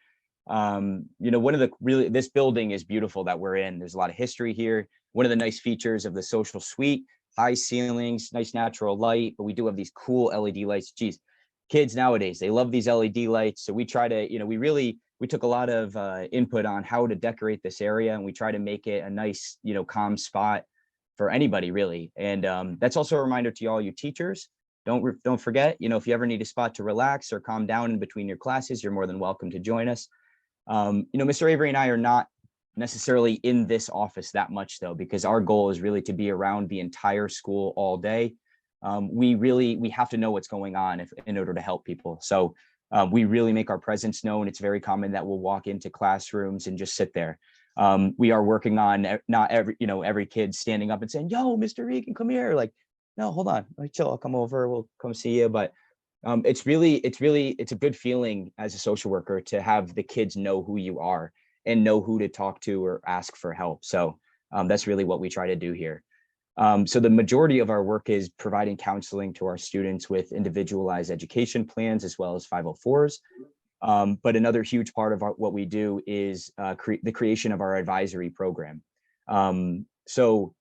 You know, one of the this building is beautiful that we're in. There's a lot of history here. One of the nice features of the social suite, high ceilings, nice natural light, but we do have these cool LED lights. Geez, kids nowadays, they love these LED lights. So we try to, you know, we took a lot of input on how to decorate this area, and we try to make it a nice, you know, calm spot for anybody really. And that's also a reminder to all you teachers. Don't forget, you know, if you ever need a spot to relax or calm down in between your classes, you're more than welcome to join us. You know, Mr. Avery and I are not necessarily in this office that much though, because our goal is really to be around the entire school all day. We have to know what's going on in order to help people. So we really make our presence known. It's very common that we'll walk into classrooms and just sit there. We are working on not every kid standing up and saying, yo, Mr. Regan, come here. Like, no, hold on, like, chill, I'll come over, we'll come see you. But it's a good feeling as a social worker to have the kids know who you are and know who to talk to or ask for help. So that's really what we try to do here. So the majority of our work is providing counseling to our students with individualized education plans as well as 504s. But another huge part of what we do is the creation of our advisory program. So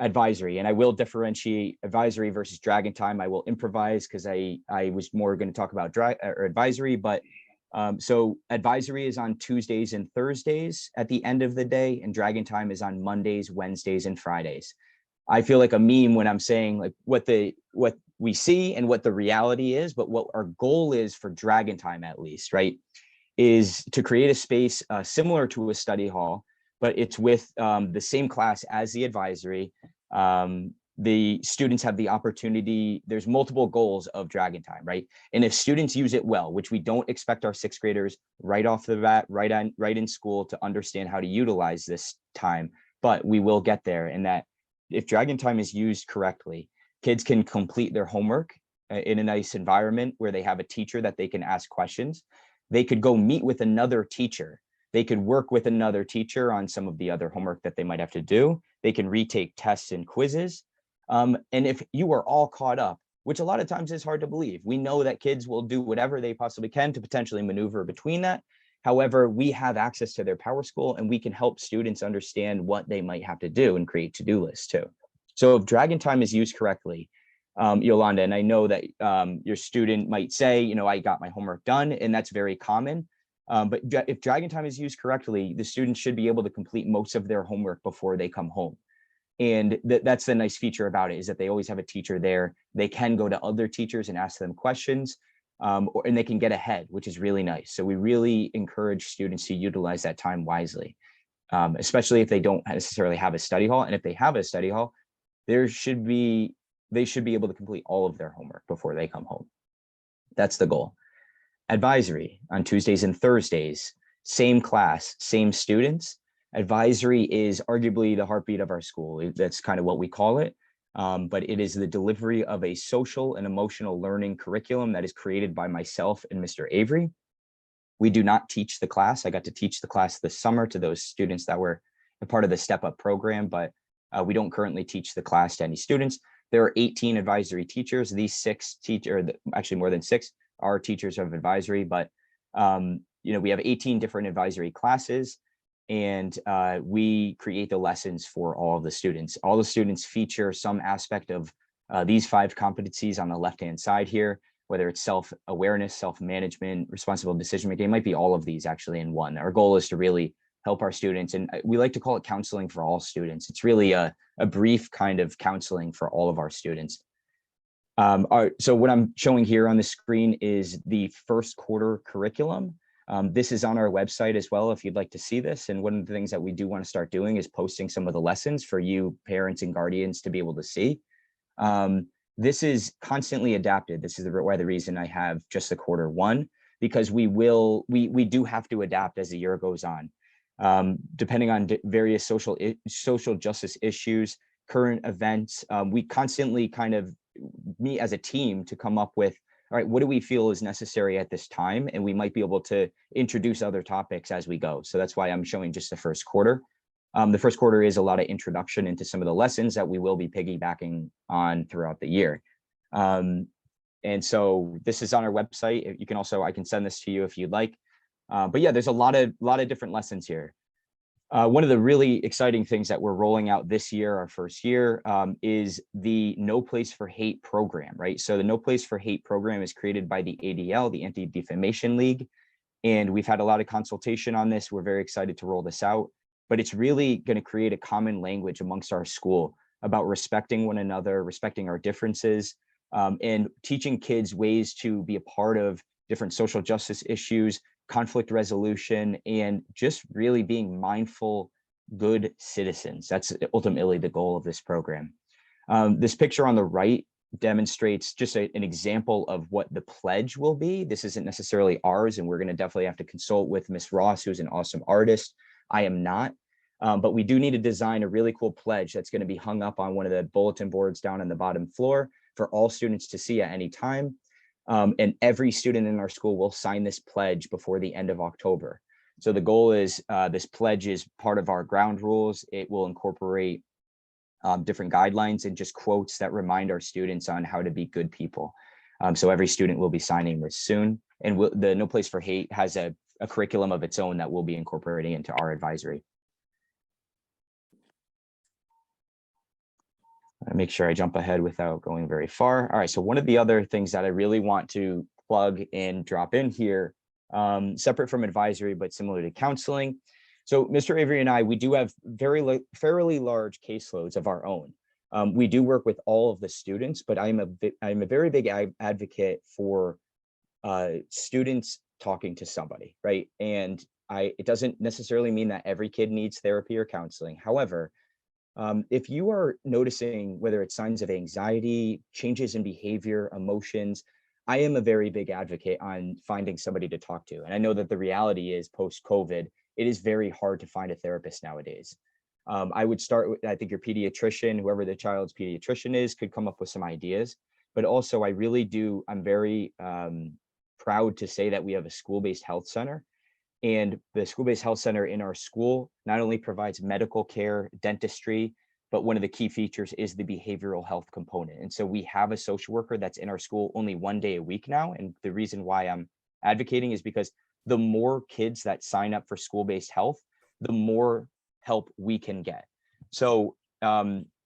advisory, and I will differentiate advisory versus Dragon Time. I will improvise because I was more going to talk about advisory, but so advisory is on Tuesdays and Thursdays at the end of the day, and Dragon Time is on Mondays, Wednesdays, and Fridays. I feel like a meme when I'm saying like what we see and what the reality is, but what our goal is for Dragon Time, at least, right, is to create a space similar to a study hall, but it's with the same class as the advisory. The students have the opportunity, there's multiple goals of Dragon Time, right? And if students use it well, which we don't expect our 6th graders right off the bat, right in school to understand how to utilize this time, but we will get there. And that if Dragon Time is used correctly, kids can complete their homework in a nice environment where they have a teacher that they can ask questions. They could go meet with another teacher. They could work with another teacher on some of the other homework that they might have to do. They can retake tests and quizzes. And if you are all caught up, which a lot of times is hard to believe, we know that kids will do whatever they possibly can to potentially maneuver between that. However, we have access to their Power School, and we can help students understand what they might have to do and create to-do lists too. So if Dragon Time is used correctly, Yolanda, and I know that your student might say, you know, I got my homework done, and that's very common. But if Dragon Time is used correctly, the students should be able to complete most of their homework before they come home. And that's the nice feature about it, is that they always have a teacher there. They can go to other teachers and ask them questions, and they can get ahead, which is really nice. So we really encourage students to utilize that time wisely, especially if they don't necessarily have a study hall. And if they have a study hall, they should be able to complete all of their homework before they come home. That's the goal. Advisory on Tuesdays and Thursdays, same class, same students. Advisory is arguably the heartbeat of our school. That's kind of what we call it. But it is the delivery of a social and emotional learning curriculum that is created by myself and Mr. Avery. We do not teach the class. I got to teach the class this summer to those students that were a part of the Step Up program, but we don't currently teach the class to any students. There are 18 advisory teachers. These 6 actually more than 6, are teachers of advisory, but you know, we have 18 different advisory classes, and we create the lessons for all of the students. All the students feature some aspect of these 5 competencies on the left-hand side here, whether it's self-awareness, self-management, responsible decision-making. It might be all of these actually in one. Our goal is to really help our students, and we like to call it counseling for all students. It's really a brief kind of counseling for all of our students. So what I'm showing here on the screen is the first quarter curriculum. This is on our website as well if you'd like to see this. And one of the things that we do want to start doing is posting some of the lessons for you parents and guardians to be able to see. This is constantly adapted. This is the reason I have just the quarter 1, because we do have to adapt as the year goes on. Depending on various social justice issues, current events, we constantly kind of meet as a team to come up with, all right, what do we feel is necessary at this time? And we might be able to introduce other topics as we go. So that's why I'm showing just the first quarter. The first quarter is a lot of introduction into some of the lessons that we will be piggybacking on throughout the year. And so this is on our website. You can also, I can send this to you if you'd like. But yeah, there's a lot of different lessons here. One of the really exciting things that we're rolling out this year, our first year, is the No Place for Hate program, right? So the No Place for Hate program is created by the ADL, the Anti-Defamation League. And we've had a lot of consultation on this. We're very excited to roll this out, but it's really going to create a common language amongst our school about respecting one another, respecting our differences, and teaching kids ways to be a part of different social justice issues, conflict resolution, and just really being mindful, good citizens. That's ultimately the goal of this program. This picture on the right demonstrates just an example of what the pledge will be. This isn't necessarily ours, and we're going to definitely have to consult with Miss Ross, who's an awesome artist. I am not, but we do need to design a really cool pledge that's going to be hung up on one of the bulletin boards down on the bottom floor for all students to see at any time. And every student in our school will sign this pledge before the end of October. So the goal is this pledge is part of our ground rules. It will incorporate different guidelines and just quotes that remind our students on how to be good people. So every student will be signing this soon. And the No Place for Hate has a curriculum of its own that we'll be incorporating into our advisory. Make sure I jump ahead without going very far. All right, so one of the other things that I really want to plug and drop in here, separate from advisory, but similar to counseling. So Mr. Avery and I, we do have fairly large caseloads of our own. We do work with all of the students, but I'm a very big advocate for students talking to somebody, right? And it doesn't necessarily mean that every kid needs therapy or counseling. However, if you are noticing whether it's signs of anxiety, changes in behavior, emotions, I am a very big advocate on finding somebody to talk to. And I know that the reality is post-COVID, it is very hard to find a therapist nowadays. I would start with, I think your pediatrician, whoever the child's pediatrician is, could come up with some ideas. But also I'm very proud to say that we have a school-based health center. And the school-based health center in our school not only provides medical care, dentistry, but one of the key features is the behavioral health component. And so we have a social worker that's in our school only 1 day a week now. And the reason why I'm advocating is because the more kids that sign up for school-based health, the more help we can get. So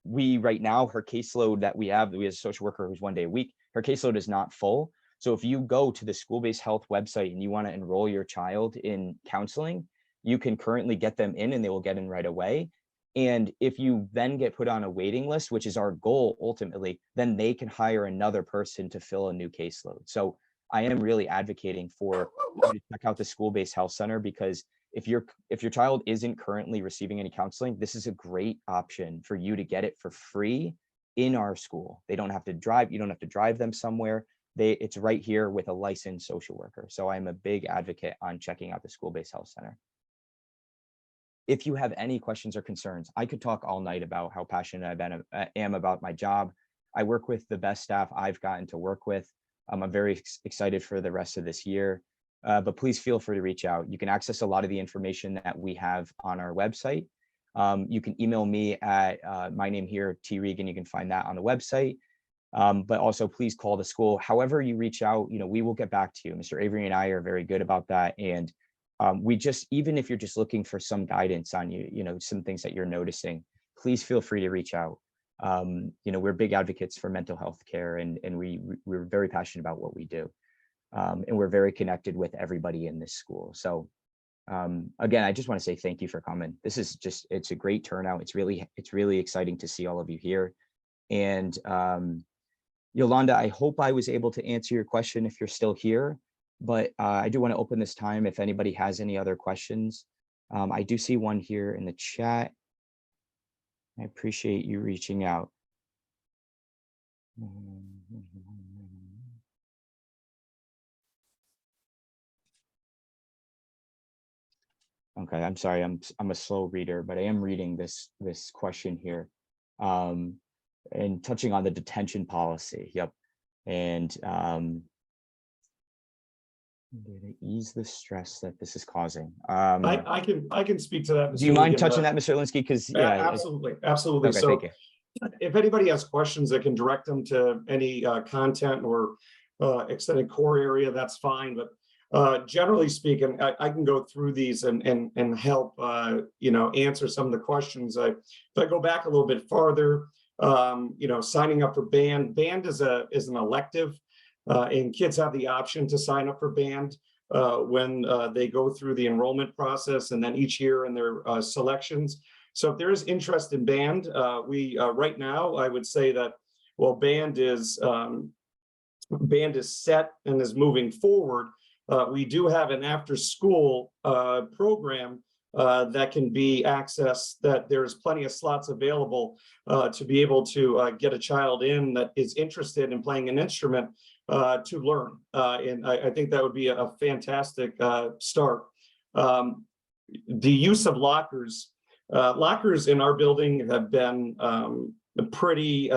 we right now, her caseload that we have a social worker who's 1 day a week, her caseload is not full. So if you go to the school-based health website and you want to enroll your child in counseling, you can currently get them in and they will get in right away. And if you then get put on a waiting list, which is our goal ultimately, then they can hire another person to fill a new caseload. So I am really advocating for you to check out the school-based health center, because if your child isn't currently receiving any counseling, this is a great option for you to get it for free in our school. They don't have to drive, you don't have to drive them somewhere. It's right here with a licensed social worker. So I'm a big advocate on checking out the school-based health center. If you have any questions or concerns, I could talk all night about how passionate I am about my job. I work with the best staff I've gotten to work with. I'm very excited for the rest of this year, but please feel free to reach out. You can access a lot of the information that we have on our website. You can email me at my name here, T. Regan. You can find that on the website. But also please call the school. However you reach out, we will get back to you. Mr. Avery and I are very good about that. And even if you're just looking for some guidance on some things that you're noticing, please feel free to reach out. We're big advocates for mental health care, and we're very passionate about what we do. And we're very connected with everybody in this school. So again, I just want to say thank you for coming. It's a great turnout. It's really exciting to see all of you here. And Yolanda, I hope I was able to answer your question if you're still here, but I do want to open this time if anybody has any other questions. I do see one here in the chat. I appreciate you reaching out. Okay, I'm sorry, I'm a slow reader, but I am reading this question here. And touching on the detention policy. Yep. And to ease the stress that this is causing. I can speak to that. Do you mind touching that, Mr. Linsky? Because yeah, absolutely. Okay, So thank you. If anybody has questions, that can direct them to any content or extended core area, that's fine. But generally speaking, I can go through these and help answer some of the questions. If I go back a little bit farther, signing up for band is an elective, and kids have the option to sign up for band when they go through the enrollment process, and then each year in their selections. So if there is interest in band, we right now, I would say that, well, band is set and is moving forward. We do have an after-school program that can be accessed, that there's plenty of slots available to be able to get a child in that is interested in playing an instrument to learn. And I think that would be a fantastic start. The use of lockers. Lockers in our building have been pretty,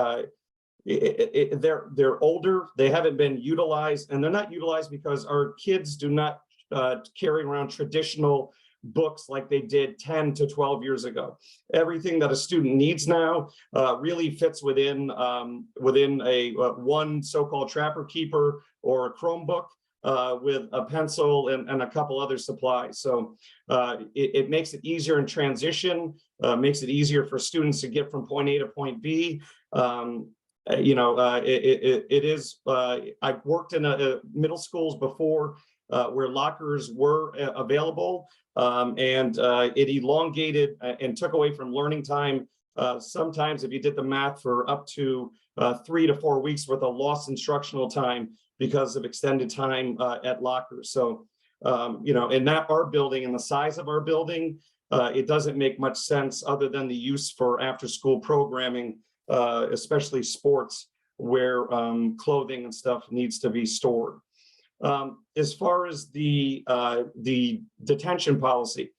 they're older, they haven't been utilized, and they're not utilized because our kids do not carry around traditional books like they did 10 to 12 years ago. Everything that a student needs now really fits within a one so-called Trapper Keeper or a Chromebook with a pencil and a couple other supplies. So it makes it easier in transition, makes it easier for students to get from point A to point B. I've worked in middle schools before where lockers were available, and it elongated and took away from learning time. Sometimes if you did the math, for up to 3 to 4 weeks worth of lost instructional time because of extended time at lockers. So, in our building and the size of our building, it doesn't make much sense other than the use for after-school programming, especially sports, where clothing and stuff needs to be stored. As far as the detention policy,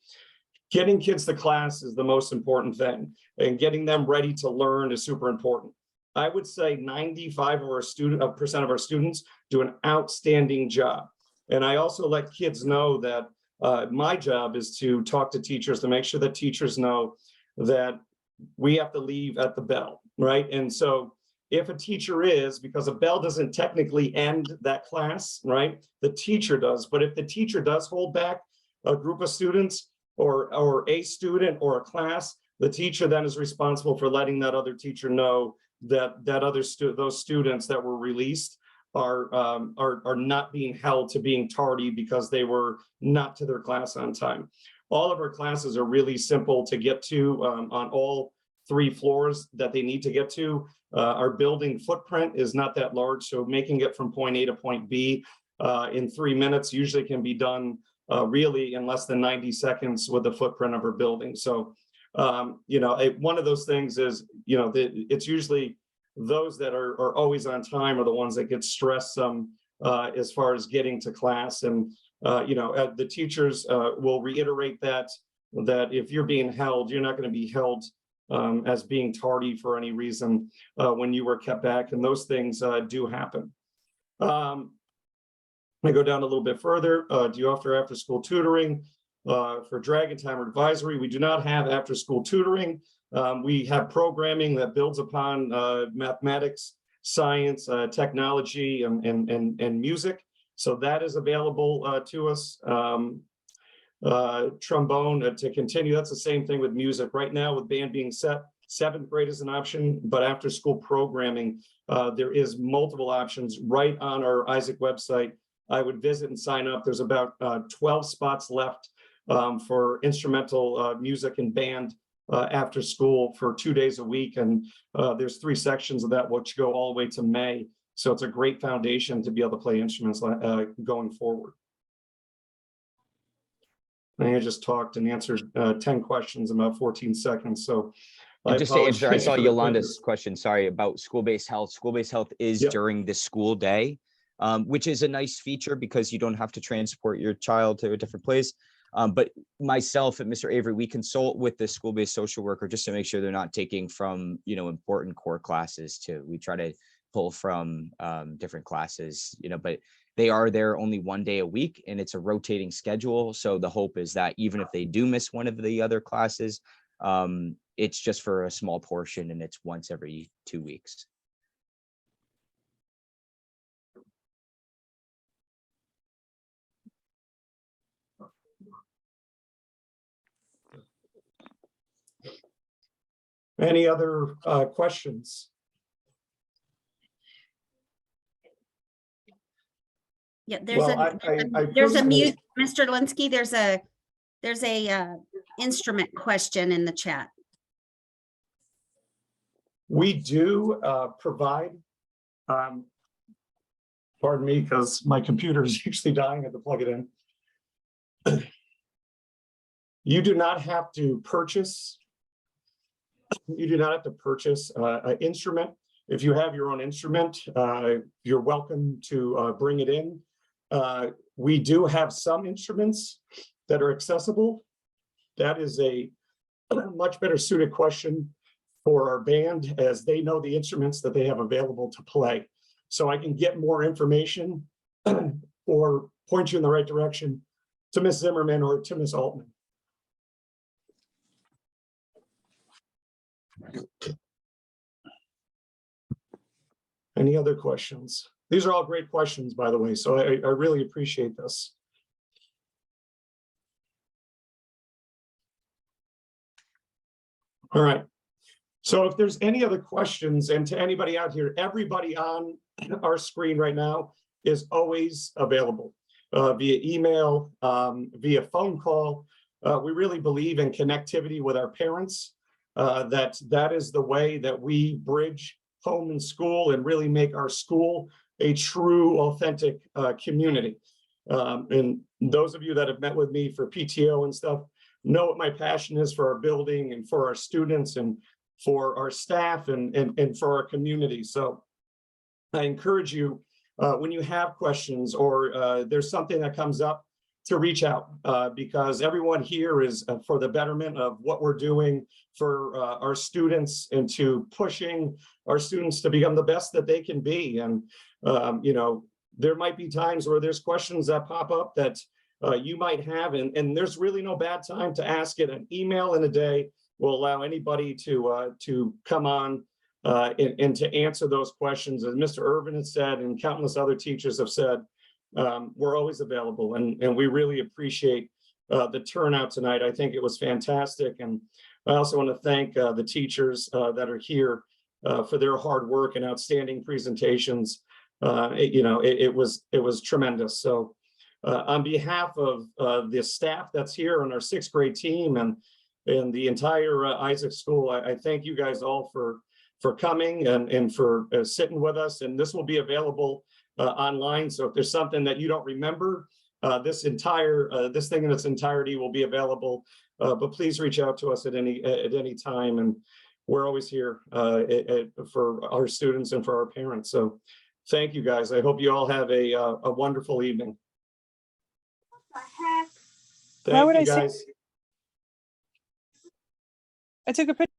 getting kids to class is the most important thing, and getting them ready to learn is super important. I would say 95% of our students do an outstanding job. And I also let kids know that my job is to talk to teachers to make sure that teachers know that we have to leave at the bell, right? And so if a teacher is, because a bell doesn't technically end that class, right? The teacher does, but if the teacher does hold back a group of students or a student or a class, The teacher then is responsible for letting that other teacher know that those students that were released are not being held to being tardy because they were not to their class on time. All of our classes are really simple to get to on all 3 floors that they need to get to. Our building footprint is not that large, so making it from point A to point B in 3 minutes usually can be done really in less than 90 seconds with the footprint of our building. So, one of those things is, it's usually those that are always on time are the ones that get stressed some as far as getting to class. And, the teachers will reiterate that if you're being held, you're not going to be held as being tardy for any reason when you were kept back, and those things do happen. I go down a little bit further. Do you offer after-school tutoring for Dragon Time or advisory? We do not have after-school tutoring. We have programming that builds upon mathematics, science, technology, and music. So that is available to us. Trombone to continue. That's the same thing with music. Right now, with band being set, 7th grade is an option, but after school programming, there is multiple options right on our Isaac website. I would visit and sign up. There's about 12 spots left for instrumental music and band after school for 2 days a week. And there's 3 sections of that, which go all the way to May. So it's a great foundation to be able to play instruments going forward. I just talked and answered 10 questions in about 14 seconds. So and just to answer, I saw Yolanda's question, sorry, about school-based health. School-based health is during the school day, which is a nice feature because you don't have to transport your child to a different place. But myself and Mr. Avery, we consult with the school-based social worker just to make sure they're not taking from, important core classes too. We try to pull from different classes, but they are there only 1 day a week and it's a rotating schedule. So the hope is that even if they do miss one of the other classes, it's just for a small portion and it's once every 2 weeks. Any other questions? Yeah, there's Well, there's a personally- mute, Mr. Linsky, there's a instrument question in the chat. We do provide, pardon me, because my computer is usually dying, I have to plug it in. You do not have to purchase. You do not have to purchase an instrument. If you have your own instrument, you're welcome to bring it in. We do have some instruments that are accessible. That is a much better suited question for our band, as they know the instruments that they have available to play. So I can get more information or point you in the right direction to Ms. Zimmerman or to Ms. Altman. Any other questions? These are all great questions, by the way, so I really appreciate this. All right. So if there's any other questions, and to anybody out here, everybody on our screen right now is always available via email, via phone call. We really believe in connectivity with our parents. That is the way that we bridge home and school and really make our school a true, authentic community. And those of you that have met with me for PTO and stuff know what my passion is for our building and for our students and for our staff and for our community. So I encourage you, when you have questions or there's something that comes up, to reach out because everyone here is for the betterment of what we're doing for our students and to pushing our students to become the best that they can be. And, there might be times where there's questions that pop up that you might have, and there's really no bad time to ask it. An email in a day will allow anybody to come on and to answer those questions. As Mr. Irvin has said, and countless other teachers have said, we're always available, and we really appreciate the turnout tonight. I think it was fantastic, and I also want to thank the teachers that are here for their hard work and outstanding presentations. It was tremendous. So on behalf of the staff that's here on our 6th grade team and the entire Isaac School, I thank you guys all for coming and for sitting with us. And this will be available online. So if there's something that you don't remember, this thing in its entirety will be available. But please reach out to us at any time, and we're always here for our students and for our parents. So thank you guys. I hope you all have a wonderful evening. Why would Thank you I say- guys. I took a picture.